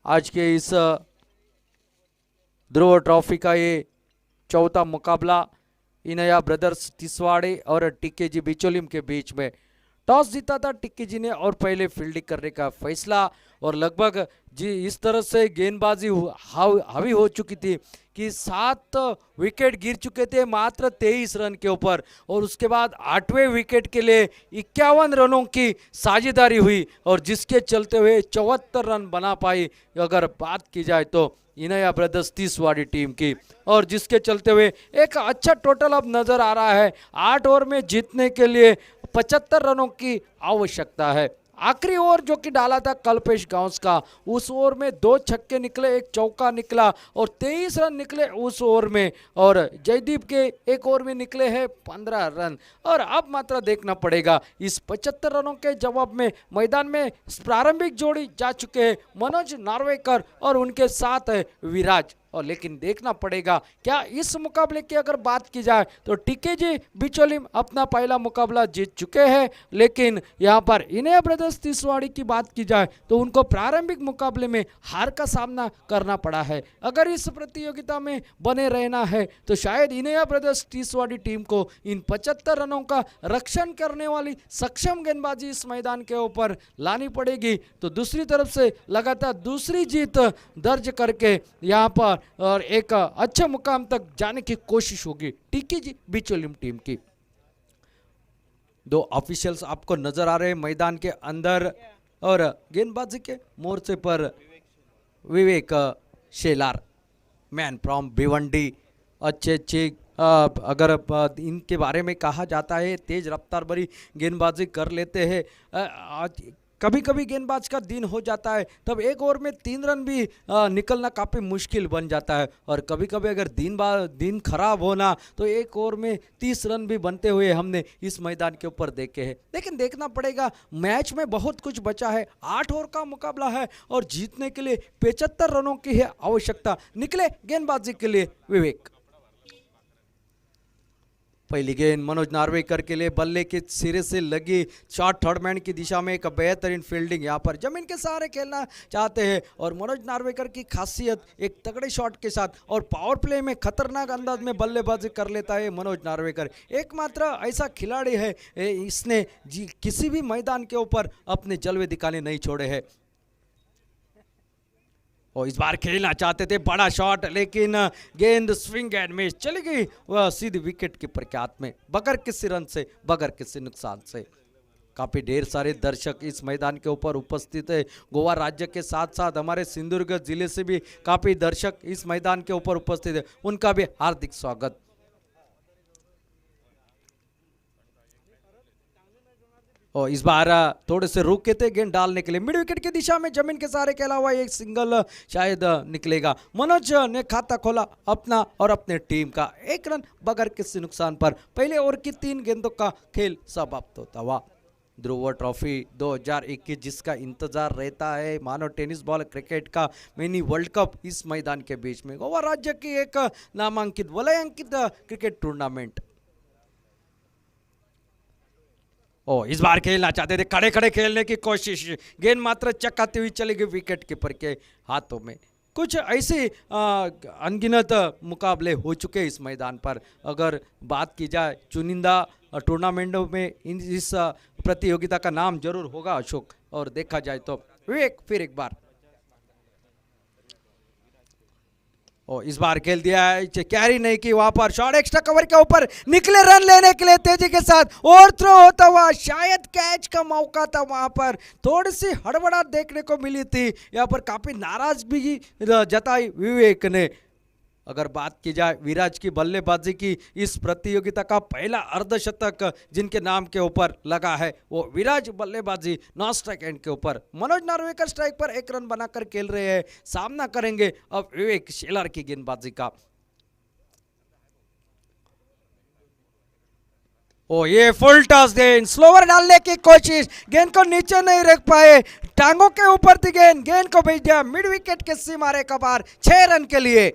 आज के इस ध्रुव ट्रॉफी का ये चौथा मुकाबला इनया ब्रदर्स तिसवाड़ी और टीकेजी बिचोलिम के बीच में। टॉस जीता था टिक्की जी ने और पहले फील्डिंग करने का फैसला, और लगभग जी इस तरह से गेंदबाजी हावी हो चुकी थी कि 7 विकेट गिर चुके थे मात्र 23 रन के ऊपर, और उसके बाद 8वें विकेट के लिए 51 रनों की साझेदारी हुई, और जिसके चलते हुए 74 रन बना पाई अगर बात की जाए तो इनया ब्रदर्स तिसवाड़ी टीम की, और जिसके चलते हुए एक अच्छा टोटल अब नजर आ रहा है। 8 ओवर में जीतने के लिए 75 रनों की आवश्यकता है। आखिरी ओवर जो कि डाला था कल्पेश गांव का, उस ओवर में 2 छक्के निकले, 1 चौका निकला और 23 रन निकले उस ओवर में, और जयदीप के एक ओवर में निकले हैं 15 रन। और अब मात्र देखना पड़ेगा इस 75 रनों के जवाब में मैदान में प्रारंभिक जोड़ी जा चुके हैं मनोज नार्वेकर और उनके साथ है विराज, और लेकिन देखना पड़ेगा क्या इस मुकाबले की अगर बात की जाए तो टीकेजी बिचोलिम अपना पहला मुकाबला जीत चुके हैं, लेकिन यहाँ पर इनया ब्रदर्स तिसवाड़ी की बात की जाए तो उनको प्रारंभिक मुकाबले में हार का सामना करना पड़ा है। अगर इस प्रतियोगिता में बने रहना है तो शायद इनया ब्रदर्स तिसवाड़ी टीम को इन 75 रनों का रक्षण करने वाली सक्षम गेंदबाजी इस मैदान के ऊपर लानी पड़ेगी। तो दूसरी तरफ से लगातार दूसरी जीत दर्ज करके यहाँ पर और एक अच्छे मुकाम तक जाने की कोशिश होगी टीकेजी बिचोलिम टीम की। 2 ऑफिशियल्स आपको नजर आ रहे हैं मैदान के अंदर, और गेंदबाजी के मोर्चे पर विवेक शेलार, मैन फ्रॉम भिवंडी। अच्छे अगर इनके बारे में कहा जाता है तेज रफ्तार भरी गेंदबाजी कर लेते हैं। कभी कभी गेंदबाज का दिन हो जाता है तब एक ओवर में 3 रन भी निकलना काफ़ी मुश्किल बन जाता है, और कभी कभी अगर दिन खराब होना तो एक ओवर में 30 रन भी बनते हुए हमने इस मैदान के ऊपर देखे हैं। लेकिन देखना पड़ेगा, मैच में बहुत कुछ बचा है, 8 ओवर का मुकाबला है और जीतने के लिए 75 रनों की है आवश्यकता। निकले गेंदबाजी के लिए विवेक। पहली गेंद मनोज नार्वेकर के लिए, बल्ले के सिरे से लगी शॉट थर्ड मैन की दिशा में, एक बेहतरीन फील्डिंग। यहाँ पर जमीन के सहारे खेलना चाहते हैं और मनोज नार्वेकर की खासियत एक तगड़े शॉट के साथ और पावर प्ले में खतरनाक अंदाज में बल्लेबाजी कर लेता है मनोज नार्वेकर। एकमात्र ऐसा खिलाड़ी है इसने किसी भी मैदान के ऊपर अपने जलवे दिखाने नहीं छोड़े हैं। और इस बार खेलना चाहते थे बड़ा शॉट, लेकिन गेंद स्विंग एंड मिस चली गई वह सीधी विकेट कीपर के हाथ में, बगैर किसी रन से, बगैर किसी नुकसान से। काफी ढेर सारे दर्शक इस मैदान के ऊपर उपस्थित है। गोवा राज्य के साथ साथ हमारे सिंधुदुर्ग जिले से भी काफी दर्शक इस मैदान के ऊपर उपस्थित है, उनका भी हार्दिक स्वागत। और इस बार थोड़े से रुके थे गेंद डालने के लिए, मिड विकेट की दिशा में जमीन के सहारे खेला हुआ एक सिंगल शायद निकलेगा। मनोज ने खाता खोला अपना और अपने टीम का, 1 रन बगैर किसी नुकसान पर पहले ओवर की 3 गेंदों का खेल समाप्त होता हुआ। ध्रुव ट्रॉफी 2021 जिसका इंतजार रहता है, मानो टेनिस बॉल क्रिकेट का मिनी वर्ल्ड कप इस मैदान के बीच में, गोवा राज्य की एक नामांकित वलयांकित क्रिकेट टूर्नामेंट। इस बार खेलना चाहते थे, खड़े खड़े खेलने की कोशिश, गेंद मात्र चक्काती हुई चली गई विकेट कीपर के हाथों में। कुछ ऐसे अनगिनत मुकाबले हो चुके इस मैदान पर। अगर बात की जाए चुनिंदा टूर्नामेंटों में इस प्रतियोगिता का नाम जरूर होगा अशोक, और देखा जाए तो विवेक फिर एक बार। इस बार खेल दिया है, कैरी नहीं की, वहां पर शॉट एक्स्ट्रा कवर के ऊपर निकले रन लेने के लिए तेजी के साथ, और थ्रो होता हुआ शायद कैच का मौका था, वहां पर थोड़ी सी हड़बड़ाहट देखने को मिली थी। यहाँ पर काफी नाराज भी जताई विवेक ने। अगर बात की जाए विराज की बल्लेबाजी की, इस प्रतियोगिता का पहला अर्धशतक जिनके नाम के ऊपर लगा है वो विराज बल्लेबाजी नॉन स्ट्राइक एंड के ऊपर। मनोज नार्वेकर स्ट्राइक पर 1 रन बनाकर खेल रहे हैं, सामना करेंगे अब विवेक शेलार की गेंदबाजी का। ये फुल टॉस गेंद, स्लोवर डालने की कोशिश, गेंद को नीचे नहीं रख पाए, टांगों के ऊपर थी गेंद को भेज दिया मिड विकेट के सीमारे का बाहर 6 रन के लिए।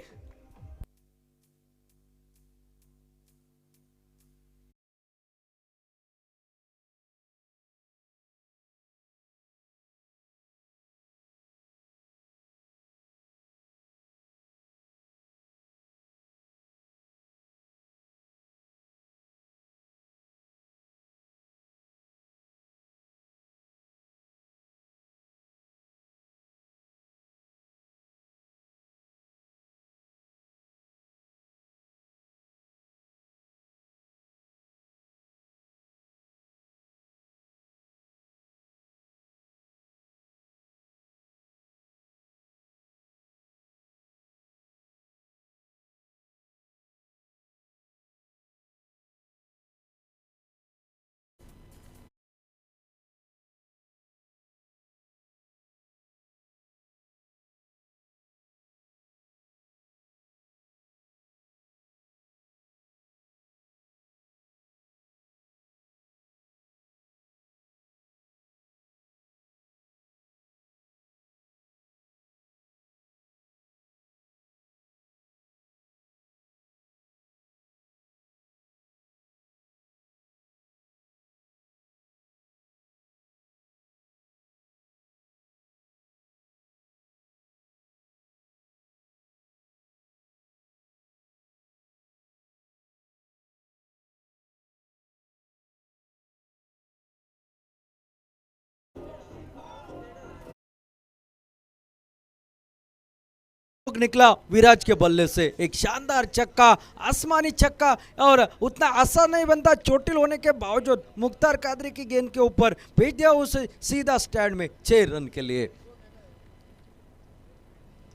जोग निकला विराज के बल्ले से, एक शानदार छक्का, आसमानी छक्का, और उतना आसान नहीं बनता। चोटिल होने के बावजूद मुख्तार कादरी की गेंद के ऊपर भेज दिया उसे सीधा स्टैंड में 6 रन के लिए।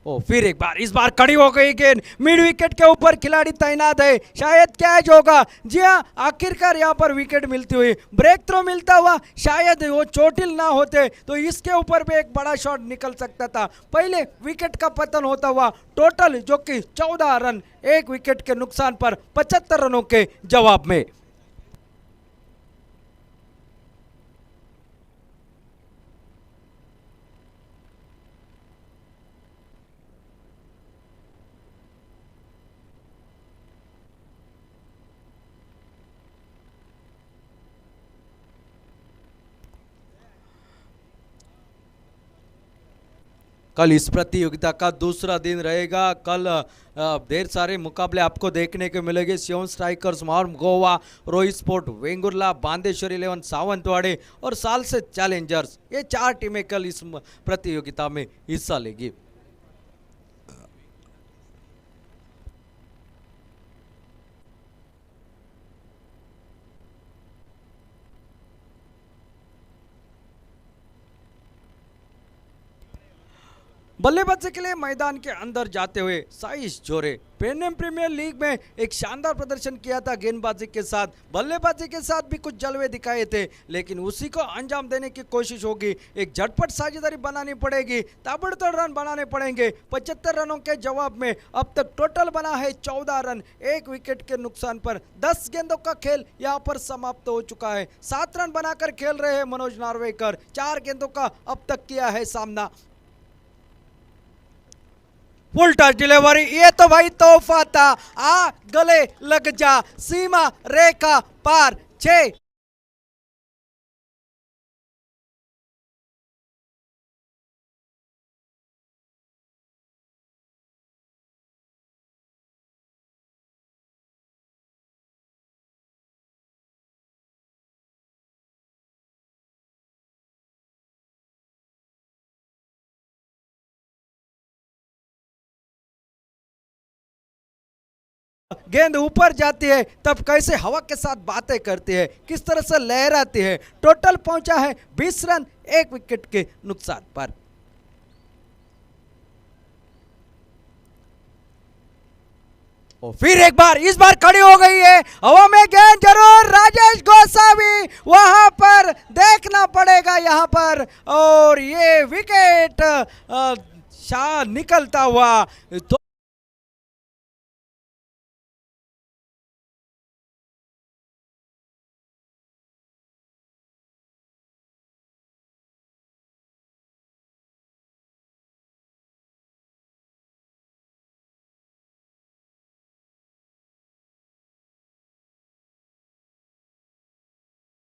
ओ फिर एक बार, इस बार कड़ी हो गई गेंद, मिड विकेट के ऊपर खिलाड़ी तैनात है, शायद कैच होगा। जी हाँ, आखिरकार यहाँ पर विकेट मिलती हुई, ब्रेक थ्रो मिलता हुआ, शायद वो चोटिल ना होते तो इसके ऊपर भी एक बड़ा शॉट निकल सकता था। पहले विकेट का पतन होता हुआ टोटल जो कि 14 रन, 1 विकेट के नुकसान पर 75 रनों के जवाब में। कल इस प्रतियोगिता का दूसरा दिन रहेगा। कल ढेर सारे मुकाबले आपको देखने को मिलेंगे। शिवम स्ट्राइकर्स मार्म गोवा, रोहित स्पोर्ट वेंगुर्ला, बांदेश्वर 11 सावंतवाड़ी और साल से चैलेंजर्स, ये 4 टीमें कल इस प्रतियोगिता में हिस्सा लेगी। बल्लेबाजी के लिए मैदान के अंदर जाते हुए साइश जोरे पेन्नेम प्रीमियर लीग में एक शानदार प्रदर्शन किया था गेंदबाजी के साथ, बल्लेबाजी के साथ भी कुछ जलवे दिखाए थे, लेकिन उसी को अंजाम देने की कोशिश होगी। एक झटपट साझेदारी बनानी पड़ेगी, ताबड़तोड़ रन बनाने पड़ेंगे। 75 रनों के जवाब में अब तक टोटल बना है 14 रन, 1 विकेट के नुकसान पर 10 गेंदों का खेल यहाँ पर समाप्त हो चुका है। 7 रन बनाकर खेल रहे हैं मनोज नार्वेकर, 4 गेंदों का अब तक किया है सामना। फुल टच डिलीवरी, ये तो भाई तोहफा था, आ गले लग जा, सीमा रेखा पार, 6। गेंद ऊपर जाती है तब कैसे हवा के साथ बातें करती है, किस तरह से लहराती है। टोटल पहुंचा है 20 रन, 1 विकेट के नुकसान पर। और फिर एक बार, इस बार खड़ी हो गई है हवा में गेंद, जरूर राजेश गोसावी वहां पर देखना पड़ेगा यहां पर, और ये विकेट शाह निकलता हुआ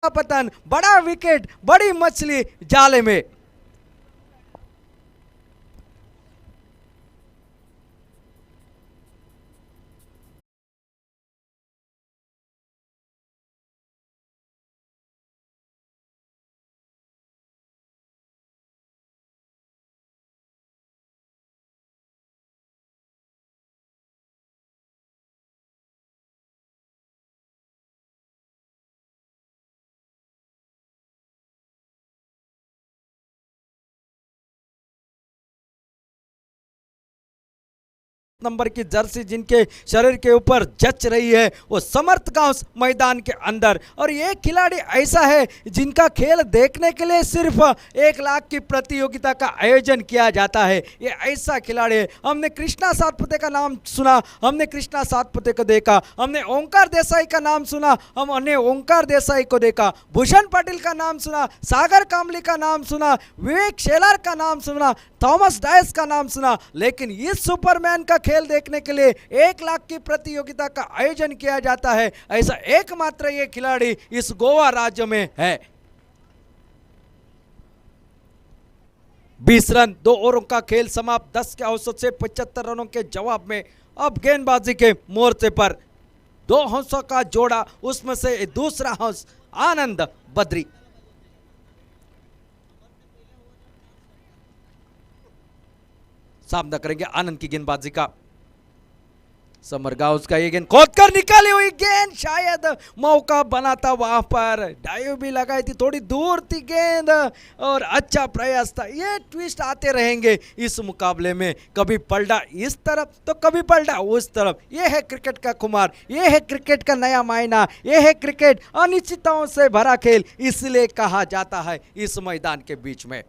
तो पतन, बड़ा विकेट, बड़ी मछली जाले में। नंबर की जर्सी जिनके शरीर के ऊपर जच रही है, वो समर्थ गांव मैदान के अंदर। और ये खिलाड़ी ऐसा है जिनका खेल देखने के लिए सिर्फ 1 लाख की प्रतियोगिता का आयोजन किया जाता है। ये ऐसा खिलाड़ी है। हमने कृष्णा सातपुते का नाम सुना, हमने कृष्णा सातपुते को देखा, हमने ओंकार देसाई का नाम सुना, हमने ओंकार देसाई को देखा, भूषण पाटिल का नाम सुना, सागर कामली का नाम सुना, विवेक शेलार का नाम सुना, थॉमस डायस का नाम सुना, लेकिन इस सुपरमैन का खेल देखने के लिए 1 लाख की प्रतियोगिता का आयोजन किया जाता है। ऐसा एकमात्र ये खिलाड़ी इस गोवा राज्य में है। 20 रन, 2 ओवरों का खेल समाप्त, 10 के औसत से 75 रनों के जवाब में। अब गेंदबाजी के मोर्चे पर 2 हंसों का जोड़ा, उसमें से दूसरा हंस आनंद बद्री। सामना करेंगे आनंद की गेंदबाजी का। समरगांव का ये गेंद खोद कर निकाली हुई गेंद, शायद मौका बनाता, वहां पर डाइव भी लगाई थी, थोड़ी दूर थी गेंद और अच्छा प्रयास था। ये ट्विस्ट आते रहेंगे इस मुकाबले में, कभी पलटा इस तरफ तो कभी पलटा उस तरफ। ये है क्रिकेट का खुमार, ये है क्रिकेट का नया मायना, ये है क्रिकेट अनिश्चितताओं से भरा खेल, इसलिए कहा जाता है इस मैदान के बीच में।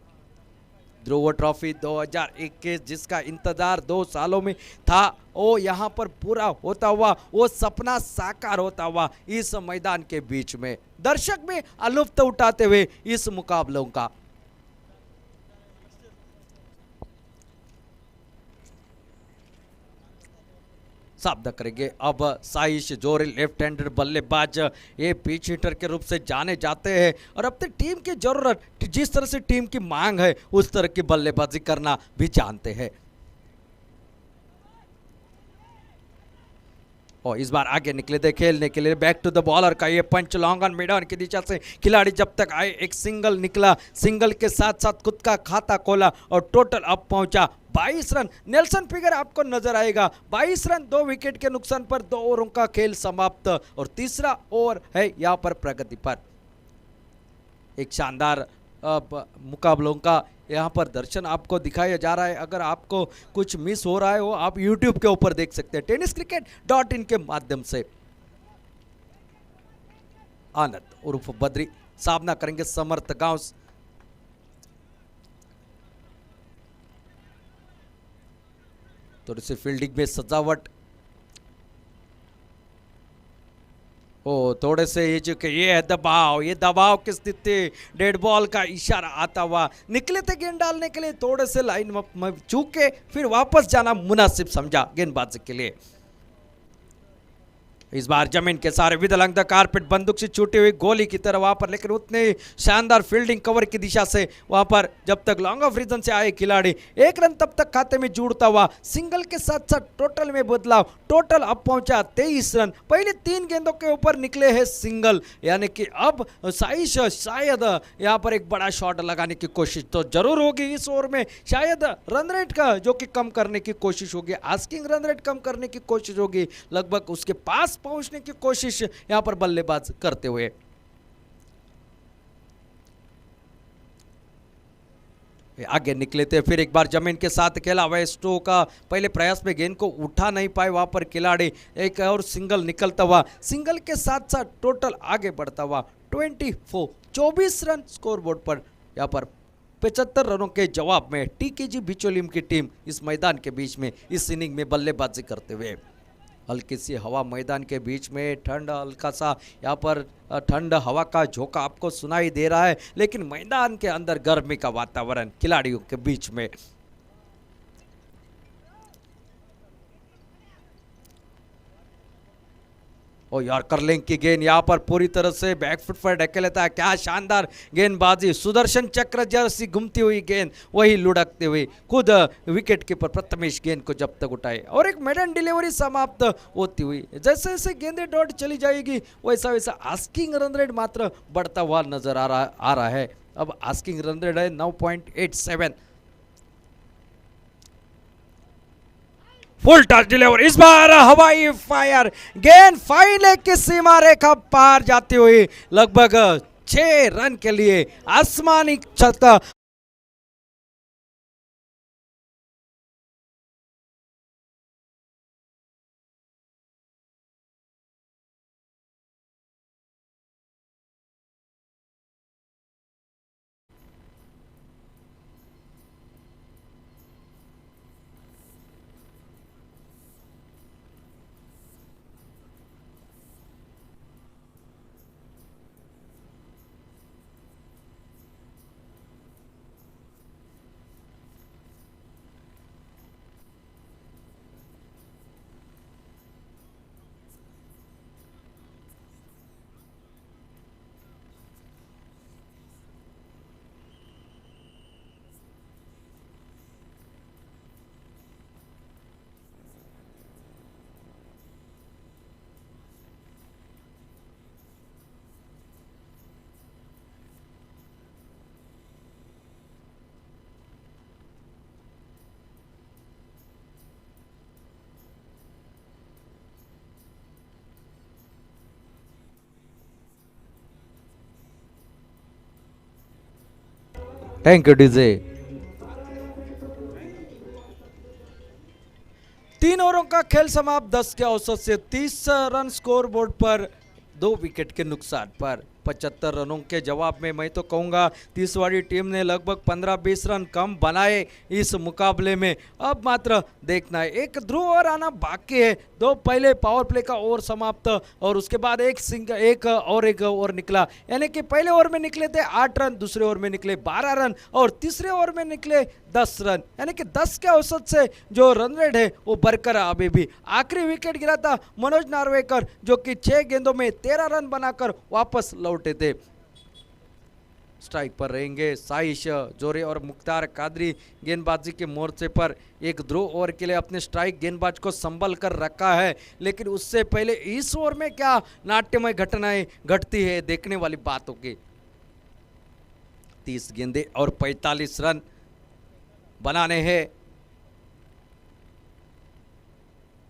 ध्रुव ट्रॉफी 2021 जिसका इंतजार 2 सालों में था, वो यहाँ पर पूरा होता हुआ, वो सपना साकार होता हुआ इस मैदान के बीच में, दर्शक भी लुत्फ उठाते हुए इस मुकाबलों का। सामना करेंगे अब साइश जोरी, लेफ्ट हैंडेड बल्लेबाज, ये पिच हिटर के रूप से जाने जाते हैं और अपनी टीम की जरूरत, जिस तरह से टीम की मांग है उस तरह की बल्लेबाजी करना भी जानते हैं। और इस बार आगे निकले थे खेलने के लिए, बैक टू द बॉलर का ये पंच लॉन्ग ऑन मिड ऑन की दिशा से खिलाड़ी जब तक आए, एक सिंगल निकला, सिंगल के साथ साथ खुद का खाता खोला और टोटल अप पहुंचा 22 रन। नेल्सन फिगर आपको नजर आएगा, 22 रन 2 विकेट के नुकसान पर 2 ओवरों का खेल समाप्त और तीसरा ओवर है यहां पर प्रगति पर। एक शानदार मुकाबलों का यहाँ पर दर्शन आपको दिखाया जा रहा है। अगर आपको कुछ मिस हो रहा है वो आप YouTube के ऊपर देख सकते हैं, tenniscricket.in के माध्यम से। आनंद उर्फ बद्री सामना करेंगे समर्थ गांव। थोड़ी सी फील्डिंग में सजावट, थोड़े से ये जो कि ये है दबाव, ये दबाव की स्थिति, डेड बॉल का इशारा आता हुआ निकले थे गेंद डालने के लिए, थोड़े से लाइन में चूके फिर वापस जाना मुनासिब समझा गेंदबाजी के लिए। इस बार जमीन के सारे विद अलंग द कारपेट, बंदूक से छूटी हुई गोली की तरह वहां पर, लेकिन उतने शानदार फील्डिंग कवर की दिशा से वहां पर जब तक लॉन्ग ऑफ रीजन से आए खिलाड़ी, 1 रन तब तक खाते में जुड़ता हुआ, सिंगल के साथ साथ टोटल में बदलाव, टोटल अब पहुंचा 23 रन। पहले 3 गेंदों के ऊपर निकले हैं सिंगल, यानी कि अब साइश शायद यहां पर एक बड़ा शॉट लगाने की कोशिश तो जरूर होगी इस ओवर में, शायद रन रेट का जो कि कम करने की कोशिश होगी, आस्किंग रन रेट कम करने की कोशिश होगी, लगभग उसके पास पहुंचने की कोशिश यहां पर बल्लेबाज करते हुए। आगे निकले थे, फिर एक बार जमीन के साथ खेला वेस्टो का, पहले प्रयास में गेंद को उठा नहीं पाए वहां पर खिलाड़ी, एक और सिंगल निकलता हुआ, सिंगल के साथ साथ टोटल आगे बढ़ता हुआ 24 रन स्कोर बोर्ड पर। यहां पर 75 रनों के जवाब में टीकेजी बिचोलिम की टीम इस मैदान के बीच में इस इनिंग में बल्लेबाजी करते हुए। हल्की सी हवा मैदान के बीच में, ठंड हल्का सा यहाँ पर ठंड हवा का झोंका आपको सुनाई दे रहा है, लेकिन मैदान के अंदर गर्मी का वातावरण खिलाड़ियों के बीच में। और यॉर्कर लिंक की गेंद यहाँ पर पूरी तरह से बैकफुट पर ढके लेता है, क्या शानदार गेंदबाजी, सुदर्शन चक्र जैसी घूमती हुई गेंद वही लुढ़कते हुए खुद विकेट कीपर प्रथमेश गेंद को जब तक उठाए और एक मेडन डिलीवरी समाप्त होती हुई। जैसे जैसे गेंदें डॉट चली जाएगी वैसा वैसा आस्किंग रन रेट मात्र बढ़ता हुआ नजर आ रहा है। अब आस्किंग रन रेट है 9.87। फुल टच डिलीवर, इस बार हवाई फायर, गेंद फाइले की सीमा रेखा पार जाती हुई लगभग 6 रन के लिए आसमानी छक्का। Thank you DJ. 3 ओवरों का खेल समाप्त, 10 के औसत से 30 रन स्कोर बोर्ड पर, 2 विकेट के नुकसान पर। 75 रनों के जवाब में मैं तो कहूँगा तीसवाड़ी टीम ने लगभग 15-20 रन कम बनाए इस मुकाबले में। अब मात्र देखना है, एक ध्रुव ओवर आना बाकी है। 2 पहले पावर प्ले का ओवर समाप्त और उसके बाद एक ओवर निकला, यानी कि पहले ओवर में निकले थे 8 रन, दूसरे ओवर में निकले 12 रन और तीसरे ओवर में निकले 10 रन, यानी कि 10 के औसत से जो रन रेट है वो बरकरार अभी भी। आखिरी विकेट गिरा था मनोज नार्वेकर जो कि 6 गेंदों में 13 रन बनाकर वापस लौटे थे। स्ट्राइक पर रहेंगे साइश जोरे और मुख्तार कादरी। गेंदबाजी के मोर्चे पर एक ध्रुव ओवर के लिए अपने स्ट्राइक गेंदबाज को संभल कर रखा है, लेकिन उससे पहले इस ओवर में क्या नाट्यमय घटनाएं घटती है देखने वाली बात होगी। 30 गेंदें और 45 रन बनाने हैं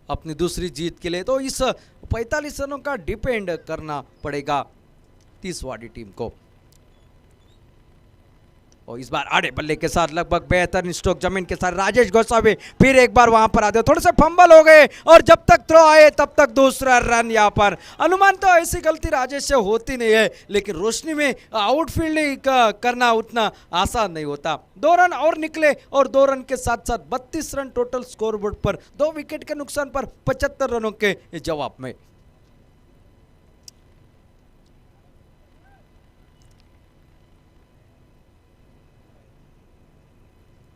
अपनी दूसरी जीत के लिए, तो इस 45 रनों का डिपेंड करना पड़ेगा तीसवाड़ी टीम को। और इस बार आड़े बल्ले के साथ लगभग बेहतरीन स्ट्रोक जमीन के साथ राजेश गोसावी फिर एक बार वहां पर आते, थोड़े से फंबल हो गए और जब तक थ्रो आए तब तक दूसरा रन। यहां पर अनुमान तो ऐसी गलती राजेश से होती नहीं है, लेकिन रोशनी में आउटफील्डिंग करना उतना आसान नहीं होता। 2 रन और निकले और 2 रन के साथ साथ 32 रन टोटल स्कोरबोर्ड पर, 2 विकेट के नुकसान पर 75 रनों के जवाब में।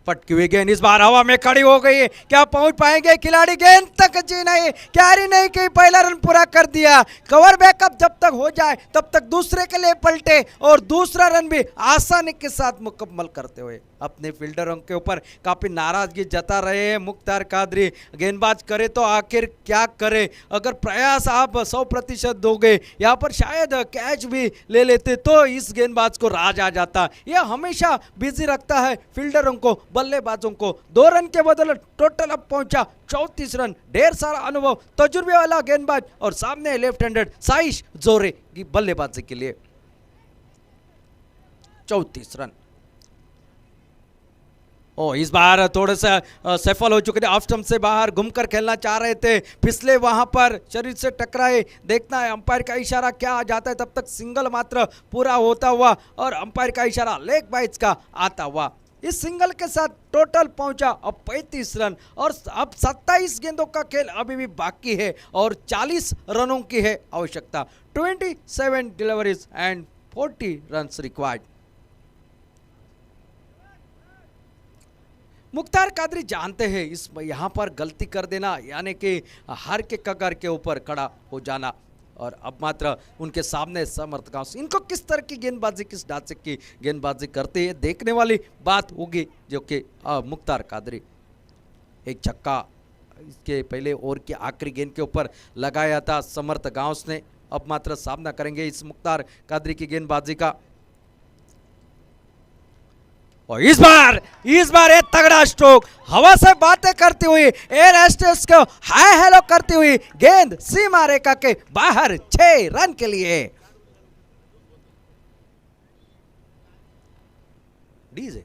पटकी हुई गेंद इस बार हवा में खड़ी हो गई है, क्या पहुंच पाएंगे खिलाड़ी? गेंद तक जी नहीं, कैरी नहीं की, पहला रन पूरा कर दिया। कवर बैकअप जब तक हो जाए तब तक दूसरे के लिए पलटे और दूसरा रन भी आसानी के साथ मुकम्मल करते हुए अपने फील्डरों के ऊपर काफी नाराजगी जता रहे हैं मुख्तार कादरी। गेंदबाज करे तो आखिर क्या करे, अगर प्रयास आप 100% दोगे यहाँ पर शायद कैच भी ले लेते तो इस गेंदबाज को राज आ जाता। यह हमेशा बिजी रखता है फील्डरों को, बल्लेबाजों को। 2 रन के बदले टोटल अब पहुंचा 34 रन। ढेर सारा अनुभव, तजुर्बे वाला गेंदबाज और सामने लेफ्ट हैंडेड साइश जोरे की बल्लेबाजी के लिए 34 रन। ओ इस बार थोड़े से सफल हो चुके थे, ऑफ स्टंप से बाहर घूमकर खेलना चाह रहे थे, फिसले वहां पर, शरीर से टकराए। देखना है अंपायर का इशारा क्या आ जाता है, तब तक सिंगल मात्र पूरा होता हुआ और अंपायर का इशारा लेग बाइट्स का आता हुआ। इस सिंगल के साथ टोटल पहुंचा अब 35 रन और अब 27 गेंदों का खेल अभी भी बाकी है और 40 रनों की है आवश्यकता। 27 deliveries and 40 runs required. Mukhtar Qadri जानते हैं इस यहाँ पर गलती कर देना यानी कि हार के कगार के ऊपर खड़ा हो जाना, और अब मात्र उनके सामने समर्थकों इनको किस तरह की गेंदबाजी, किस ढांचे की गेंदबाजी करते हैं देखने वाली बात होगी, जो कि मुख्तार कादरी। एक छक्का इसके पहले ओवर की आखिरी गेंद के ऊपर लगाया था समर्थ गांव ने। अब मात्र सामना करेंगे इस मुख्तार कादरी की गेंदबाजी का। और इस बार एक तगड़ा स्ट्रोक, हवा से बातें करती हुई, एयर एस्टेस को हाय हेलो करती हुई गेंद सीमा रेखा के बाहर 6 रन के लिए। डीजे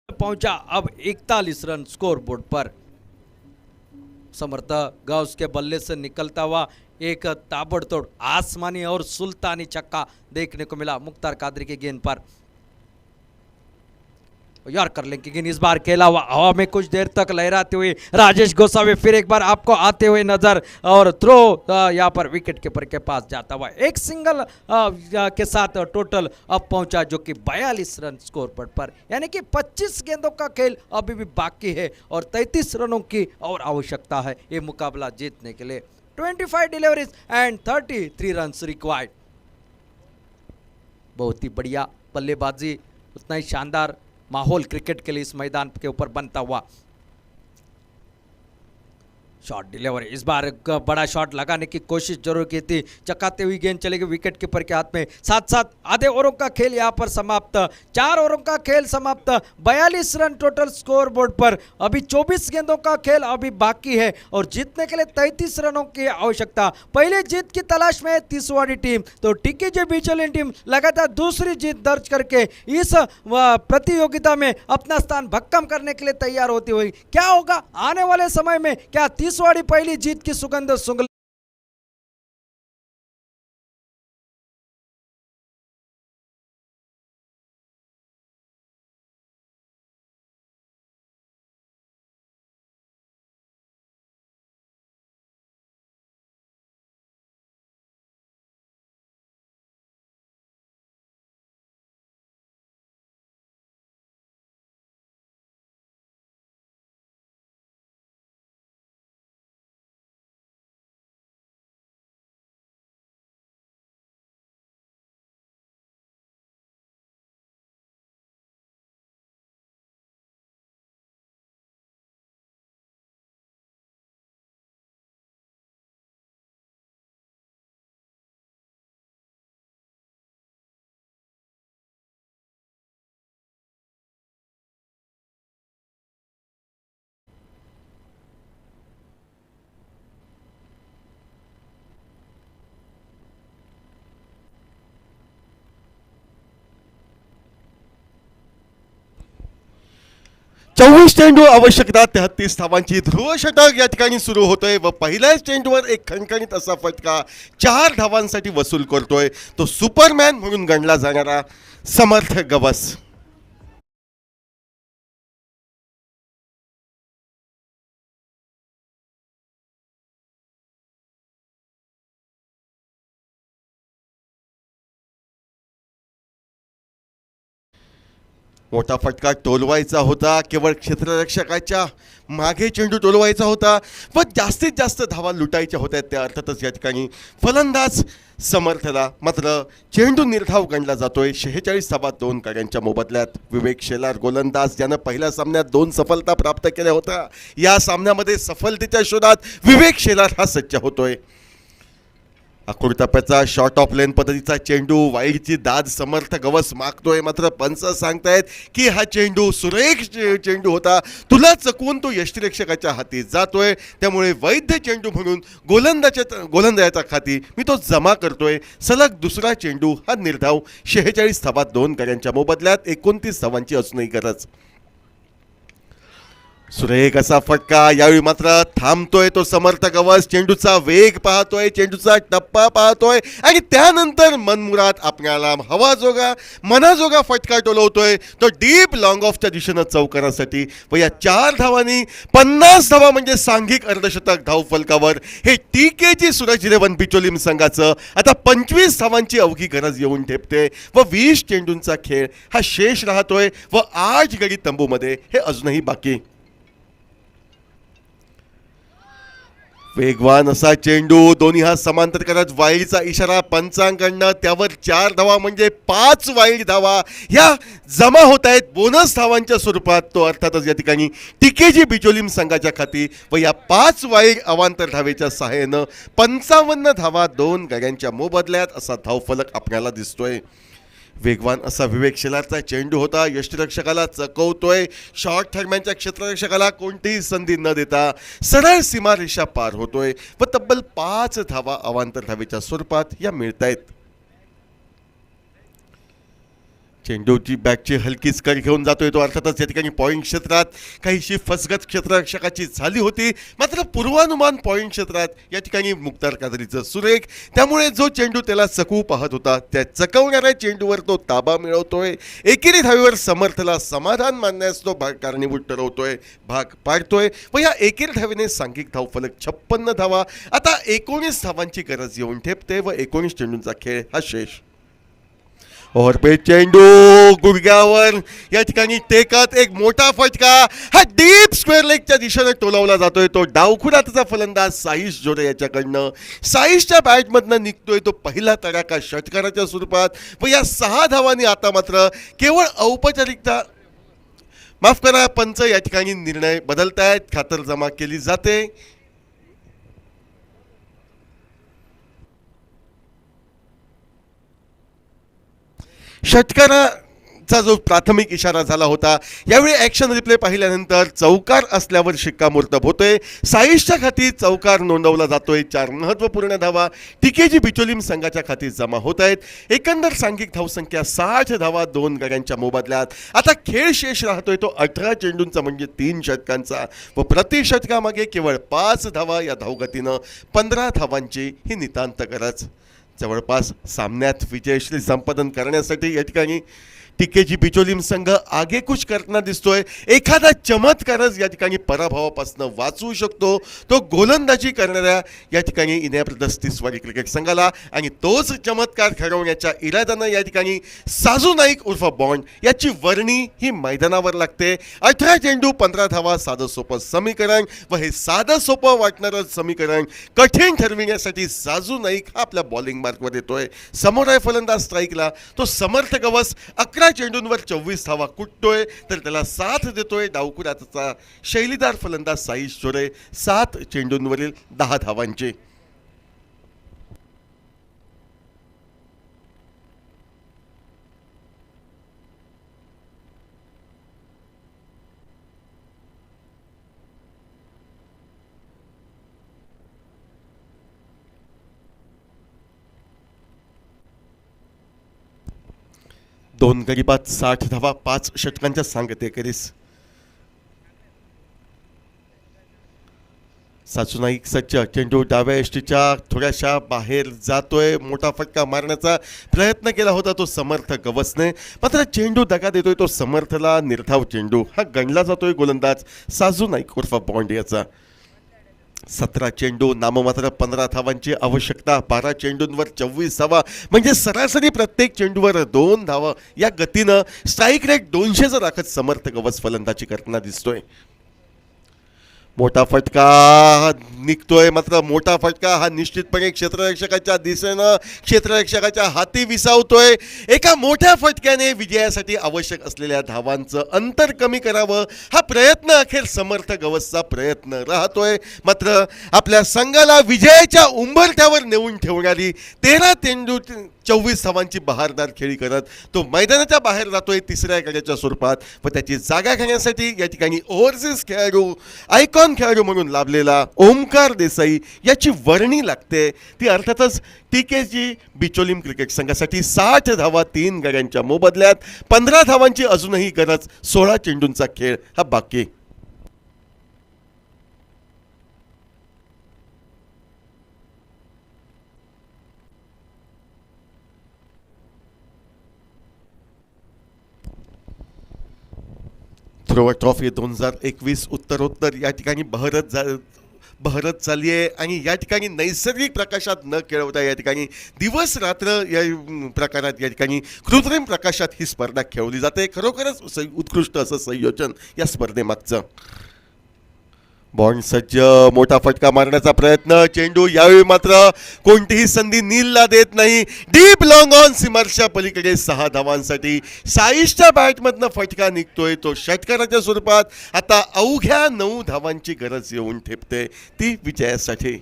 पहुंचा अब 41 रन स्कोर बोर्ड पर। समर्थ गाउस के बल्ले से निकलता हुआ एक ताबड़तोड़ आसमानी और सुल्तानी छक्का देखने को मिला मुख्तार कादरी की गेंद पर। यार कर लेंगे गेंद इस बार खेला हुआ हवा में कुछ देर तक लहराते हुए राजेश गोसावी फिर एक बार आपको आते हुए नजर, और थ्रो यहाँ पर विकेट कीपर के पास जाता हुआ एक सिंगल के साथ टोटल अब पहुंचा जो कि 42 रन स्कोर बोर्ड पर, यानी कि 25 गेंदों का खेल अभी भी बाकी है और 33 रनों की और आवश्यकता है ये मुकाबला जीतने के लिए। 25 डिलीवरीज एंड 33 रन्स रिक्वायर्ड। बहुत ही बढ़िया बल्लेबाजी, उतना ही शानदार माहौल क्रिकेट के लिए इस मैदान के ऊपर बनता हुआ। शॉट डिलीवरी, इस बार बड़ा शॉट लगाने की कोशिश जरूर की थी, चकाते हुई गेंद चलेगी विकेट कीपर के हाथ में। साथ साथ आधे ओवरों का खेल यहाँ पर समाप्त, 4 ओवरों का खेल समाप्त, 42 रन टोटल स्कोर बोर्ड पर। अभी 24 गेंदों का खेल अभी बाकी है और जीतने के लिए 33 रनों की आवश्यकता। पहले जीत की तलाश में है तिसवाड़ी टीम, तो टीकेजी बिचौलियम टीम लगातार दूसरी जीत दर्ज करके इस प्रतियोगिता में अपना स्थान भक्कम करने के लिए तैयार होती हुई। क्या होगा आने वाले समय में, क्या तिसवाड़ी पहली जीत की सुगंध सुंघ चोवीस चेंडू आवश्यकता 33 धावांची ध्रुव षटक या ठिकाणी सुरू होतोय व पहिल्याच चेंडूवर एक खणखणीत असा फटका 4 धावांसाठी वसूल करतोय तो सुपरमॅन म्हणून गणला जाणारा समर्थ गवस। मोठा फटका टोलवायचा होता, केवळ क्षेत्ररक्षकाच्या मागे चेंडू टोलवायचा होता व जास्तीत जास्त धावा लुटायच्या होत्या। त्या अर्थातच या ठिकाणी फलंदाज समर्थला मात्र चेंडू निर्धाव गणला जातोय। 46 धावा 2 कार्यांच्या मोबदल्यात। विवेक शेलार गोलंदाज ज्यानं पहिल्या सामन्यात 2 सफलता प्राप्त केल्या होत्या, या सामन्यामध्ये सफलतेच्या शोधात विवेक शेलार हा सज्ज होतोय। अखूड टप्प्याचा शॉर्ट ऑफ लेन पद्धतीचा चेंडू, वाईडची दाद समर्थ गवस मागतोय मात्र पंच सांगतायत की हा चेंडू सुरेख चेंडू होता, तुला चकवून तो यष्टिरक्षकाच्या हाती जातोय, त्यामुळे वैध चेंडू म्हणून गोलंदाजाच्या खाती मी तो जमा करतोय। सलग दुसरा चेंडू हा निर्धाव। 46 धावा 2 कार्यांच्या मोबदल्यात 29 धावांची असूनही गरज। सुरेख असा फटका, यावेळी मात्र थांबतोय तो समर्थ गवस, चेंडूचा वेग पाहतोय, चेंडूचा टप्पा पाहतोय आणि त्यानंतर मनमुराद आपल्याला हवाजोगा मनाजोगा फटका टोलवतोय तो डीप लॉंग ऑफच्या दिशेनं चौकारासाठी व या 4 धावांनी 50 धावा म्हणजे सांघिक अर्धशतक धावफलकावर हे टीकेजी सूरज 11 बिचोलीम संघाचं आता 25 धावांची अवघी गरज येऊन ठेपते व 20 चेंडूंचा खेळ हा शेष राहतोय व 8 गडी तंबूमध्ये हे अजूनही बाकी। वेगवान असा चेंडू, दोन्ही हा समांतर करत वाईडचा इशारा पंचांकडनं, त्यावर 4 धावा म्हणजे 5 वाईड धावा ह्या जमा होत आहेत बोनस धावांच्या स्वरूपात। तो अर्थातच या ठिकाणी टीकेजी बिचोलीम संघाच्या खाती व या 5 वाईड अवांतर धावेच्या सहाय्यानं 55 धावा 2 गाड्यांच्या मोबदल्यात असा धावफलक आपल्याला दिसतोय। वेगवान असा विवेक शेलारचा चेंडू होता, यष्टिरक्षकाला चकवतोय, शॉर्ट दरम्यानच्या क्षेत्ररक्षकाला कोणतीही संधी न देता सरळ सीमारेषा पार होतोय व तब्बल 5 धावा अवांतर धावेच्या स्वरूपात या मिळतायत। चेंडूची बॅटची हलकीच कर घेऊन जातोय तो अर्थातच या ठिकाणी पॉईंट क्षेत्रात काहीशी फसगत क्षेत्ररक्षकाची झाली होती मात्र पूर्वानुमान पॉईंट क्षेत्रात या ठिकाणी मुख्तार कादरीचं सुरेख, त्यामुळे जो चेंडू त्याला चकवू पाहत होता त्या चकवणाऱ्या चेंडूवर तो ताबा मिळवतोय। एकेरी धावेवर समर्थला समाधान मानण्यास तो कारणीभूत ठरवतोय, भाग पाडतोय व या एकेरी धावेने सांघिक धावफलक 56 धावा आता 19 धावांची गरज येऊन ठेपते व 19 चेंडूंचा खेळ हा शेष। ओव्हरपेड चेंडू गुडघ्यावर या ठिकाणी टेकत एक मोठा फटका हा डीप स्क्वेअर लेगच्या दिशेने टोलावला जातोय। तो डावखुराचा फलंदाज साईश जोडे याच्याकडनं, साईशच्या बॅटमधनं निघतोय तो पहिला तडाखा षटकाराच्या स्वरूपात व या 6 धावांनी आता मात्र केवळ औपचारिकता माफ करा, पंच या ठिकाणी निर्णय बदलतायत, खातरजमा केली जाते. षटकाराचा जो प्राथमिक इशारा झाला होता, यावेळी ॲक्शन रिप्ले पाहिल्यानंतर चौकार असल्यावर शिक्कामोर्तब होतोय. साईशच्या खाती चौकार नोंदवला जातोय. 4 महत्त्वपूर्ण धावा टीकेजी बिचोलीम संघाच्या खाती जमा होत आहेत. एकंदर सांघिक धावसंख्या 60 धावा 2 गड्यांच्या मोबदल्यात. आता खेळ शेष राहतोय तो 18 चेंडूंचा म्हणजे 3 षटकांचा व प्रति षटकामागे केवळ 5 धावा. या धावगतीनं 15 धावांची ही नितांत गरज. जवळपास सामन्यात विजयश्री संपादन करण्यासाठी या ठिकाणी टीकेजी बिचोलीम संघ आगेकूच करताना दिसतोय. एखादा चमत्कारच या ठिकाणी पराभवापासून वाचवू शकतो, तो गोलंदाजी करणाऱ्या या ठिकाणी इनाया ब्रदर्स तिसवाडी क्रिकेट संघाला. आणि तोच चमत्कार घडवण्याच्या इराद्यानं या ठिकाणी साजू नाईक उर्फ बॉन्ड याची वर्णी ही मैदानावर लागते. 18 चेंडू 15 धावा, साधं सोपं समीकरण. व हे साधं सोपं वाटणारं समीकरण कठीण ठरविण्यासाठी साजू नाईक हा आपल्या बॉलिंग मार्कवर येतोय. समोर आहे फलंदाज स्ट्राईकला, तो समर्थ गवस 11 चेंडूंवर 24 धावा कुटतोय, तर त्याला साथ देतोय डावकुराचा शैलीदार फलंदाज साईश जोरे 7 चेंडूंवरील 10 धावांचे. दोन गरीबात 60 धावा 5 षटकांच्या सांगते करीस. सासू नाईक सज्ज. चेंडू डाव्या यष्टीच्या थोड्याशा बाहेर जातोय. मोठा फटका मारण्याचा प्रयत्न केला होता तो समर्थ गवसने, मात्र चेंडू दगा देतोय तो समर्थला. निर्धाव चेंडू हा गणला जातोय गोलंदाज साजू नाईक उर्फ बॉन्ड याचा. 17 चेंडू नाममात्र 15 धावांची आवश्यकता. 12 चेंडूंवर 24 धावा म्हणजे सरासरी प्रत्येक चेंडूवर 2 धावा. या गतीनं स्ट्राईक रेट 200 राखत समर्थ गवस फलंदाजी करताना दिसतोय. मोठा फटका निघतोय, मात्र मोठा फटका हा निश्चितपणे क्षेत्ररक्षकाच्या दिशेनं क्षेत्ररक्षकाच्या हाती विसावतोय. एका मोठ्या फटक्याने विजयासाठी आवश्यक असलेल्या धावांचं अंतर कमी करावं हा प्रयत्न अखेर समर्थ गवसचा प्रयत्न राहतोय. मात्र आपल्या संघाला विजयाच्या उंबरठ्यावर नेऊन ठेवणारी 13 चेंडू 24 धावांची बहारदार खेळी करत तो मैदानाच्या बाहेर जातोय तिसऱ्या गड्याच्या स्वरूपात. व त्याची जागा घेण्यासाठी या ठिकाणी ओव्हरसीज खेळाडू, आयकॉन खेळाडू म्हणून लाभलेला ओमकार देसाई याची वर्णी लागते. ती अर्थातच टीकेजी बिचोलीम क्रिकेट संघासाठी 60 धावा 3 गड्यांच्या मोबदल्यात. 15 धावांची अजूनही गरज. 16 चेंडूंचा खेळ हा बाकी. ध्रुव ट्रॉफी 2021 उत्तरोत्तर या ठिकाणी बहरत चालली आहे. आणि या ठिकाणी नैसर्गिक प्रकाशात न खेळवता या ठिकाणी दिवस रात्र या प्रकारात या ठिकाणी कृत्रिम प्रकाशात ही स्पर्धा खेळवली जाते. खरोखरच उत्कृष्ट असं संयोजन या स्पर्धेमागचं. बॉन्ड सज्ज. मोठा फटका मारण्याचा प्रयत्न. चेंडू यावेळी मात्र कोणतीही संधी नीलला देत नाही. डीप लॉंग ऑन सीमारच्या पलीकडे 6 धावांसाठी साईशच्या बॅटमधनं फटका निघतोय तो षटकाराच्या स्वरूपात. आता अवघ्या 9 धावांची गरज येऊन ठेपते ती विजयासाठी.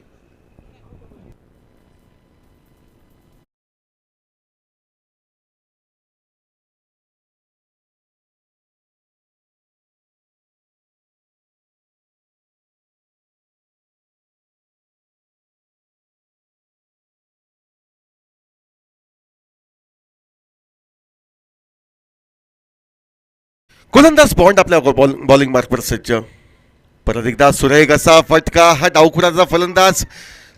गोलंदाज बॉन्ड आपल्या बॉलिंग मार्कवर सज्ज. परत एकदा सुरेख असा फटका हा डावखुराचा फलंदाज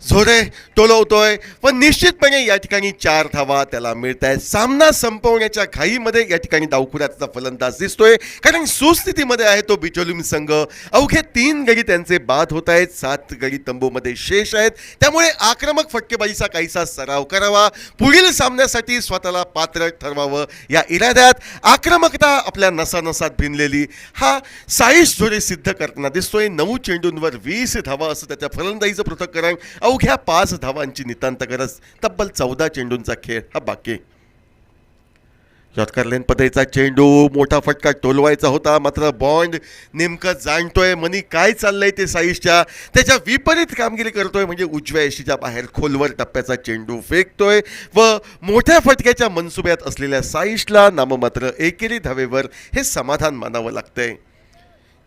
झोरे टोलवतोय. पण निश्चितपणे या ठिकाणी 4 धावा त्याला मिळत आहेत. सामना संपवण्याच्या घाईमध्ये या ठिकाणी डावखुराचा फलंदाज दिसतोय, कारण सुस्थितीमध्ये आहे तो बिचोलीम संघ. अवघे 3 गडी त्यांचे बाद होत आहेत. 7 गडी तंबूमध्ये शेष आहेत. त्यामुळे आक्रमक फटकेबाजीचा काहीसा सराव करावा. पुढील सामन्यासाठी स्वतःला पात्र ठरवावं या इराद्यात आक्रमकता आपल्या नसानसात भिनलेली हा साईश झोरे सिद्ध करताना दिसतोय. 9 चेंडूंवर 20 धावा असं त्याच्या फलंदाजीचं पृथक्करण. अवघ्या 5 धावांची नितांत गरज. तब्बल 14 चेंडूंचा खेळ हा बाकी. यॉर्कर लेन पद्धतीचा चेंडू, मोठा फटका टोलवायचा होता, मात्र बॉन्ड नेमकं जाणतोय मनी काय चाललंय ते साईशच्या, त्याच्या विपरीत कामगिरी करतोय, म्हणजे उजव्या यशीच्या बाहेर खोलवर टप्प्याचा चेंडू फेकतोय व मोठ्या फटक्याच्या मनसुब्यात असलेल्या साईशला नाममात्र एकेरी धावेवर हे समाधान मानावं लागतंय.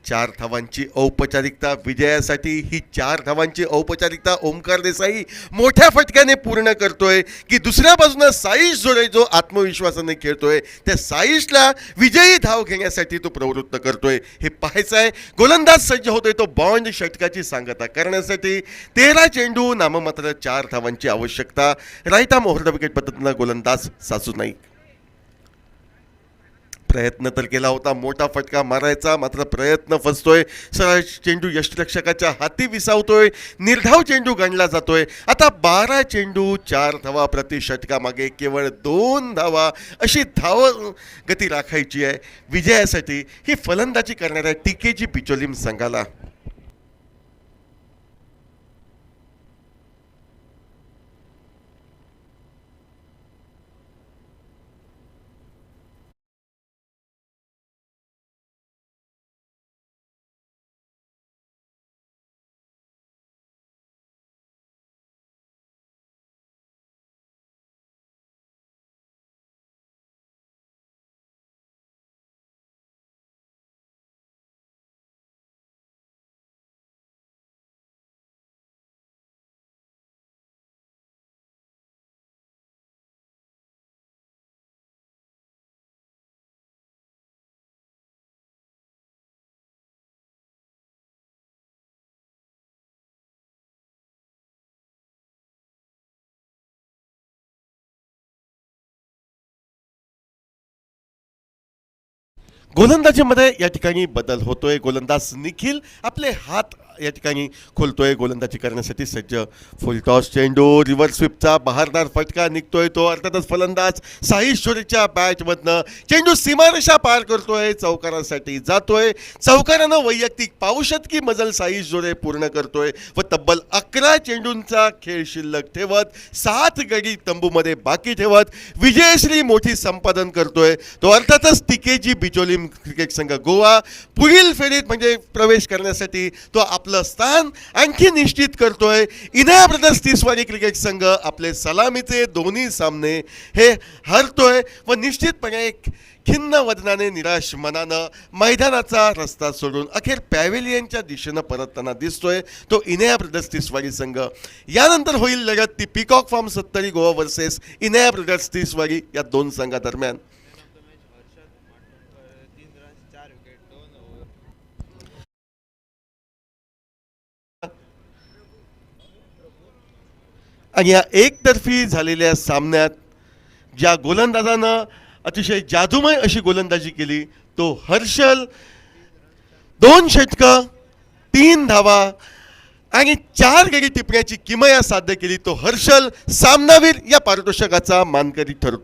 4 धावांची औपचारिकता विजयासाठी, ही 4 धावांची औपचारिकता ओमकार देसाई मोठ्या फटक्याने पूर्ण करतोय की दुसऱ्या बाजूने साईश जोडे जो आत्मविश्वासाने खेळतोय त्या साईशला विजयी धाव घेण्यासाठी तो प्रवृत्त करतोय हे पाहायचं आहे. गोलंदाज सज्ज होतोय तो बॉन्ड षटकाची सांगता करण्यासाठी. 13 चेंडू, नाममात्र 4 धावांची आवश्यकता. Right arm over the wicket पद्धतीनं गोलंदाज सासू नाईक. प्रयत्न तर केला होता मोठा फटका मारायचा, मात्र प्रयत्न फसतोय. सरळ चेंडू यष्टिरक्षकाच्या हाती विसावतोय, निर्धाव चेंडू गणला जातोय. आता 12 चेंडू 4 धावा प्रति षटकामागे केवळ 2 धावा अशी धाव गती राखायची आहे विजयासाठी. ही फलंदाजी करणाऱ्या टीकेजी बिचोलीम संघाला. गोलंदाजीमध्ये या ठिकाणी बदल होतोय. गोलंदाज निखिल आपले हात या ठिकाणी खोलतोय गोलंदाजी करण्यासाठी सज्ज. फुल टॉस चेंडू, रिव्हर्स स्वीपचा बहारदार फटका निघतोय तो अर्थातच फलंदाज साईश जोडेच्या बॅटमधनं चेंडू सीमारेषा पार करतोय, चौकारासाठी जातोय. चौकारानं वैयक्तिक पाऊशतकी मजल साईश जोडे पूर्ण करतोय व तब्बल 11 चेंडूंचा खेळ शिल्लक ठेवत 7 गडी तंबूमध्ये बाकी ठेवत विजयश्री मोठी संपादन करतोय तो अर्थातच टीकेजी बिचोलीम क्रिकेट संघ गोवा. पुढील फेरीत म्हणजे प्रवेश करण्यासाठी तो आपलं स्थान आणखी निश्चित करतोय. इनाया ब्रदर्स तिसवाडी क्रिकेट संघ आपले सलामीचे दोन्ही सामने हे हरतोय व निश्चितपणे एक खिन्न वदनाने निराश मनानं मैदानाचा रस्ता सोडून अखेर पॅव्हेलियनच्या दिशेनं परतताना दिसतोय तो इनाया ब्रदर्स तिसवाडी संघ. यानंतर होईल लढत ती Peacock Farm 70 Goa versus Inaya Brothers Tiswadi या दोन संघादरम्यान. आणि या एकतर्फी झालेल्या सामन्यात ज्या गोलंदाजानं अतिशय जादूमय अशी गोलंदाजी केली तो हर्षल. 2 षटकं, 3 धावा आणि 4 गडी टिपण्याची किमया साध्य केली तो हर्षल सामनावीर या पारितोषिकाचा मानकरी ठरतो.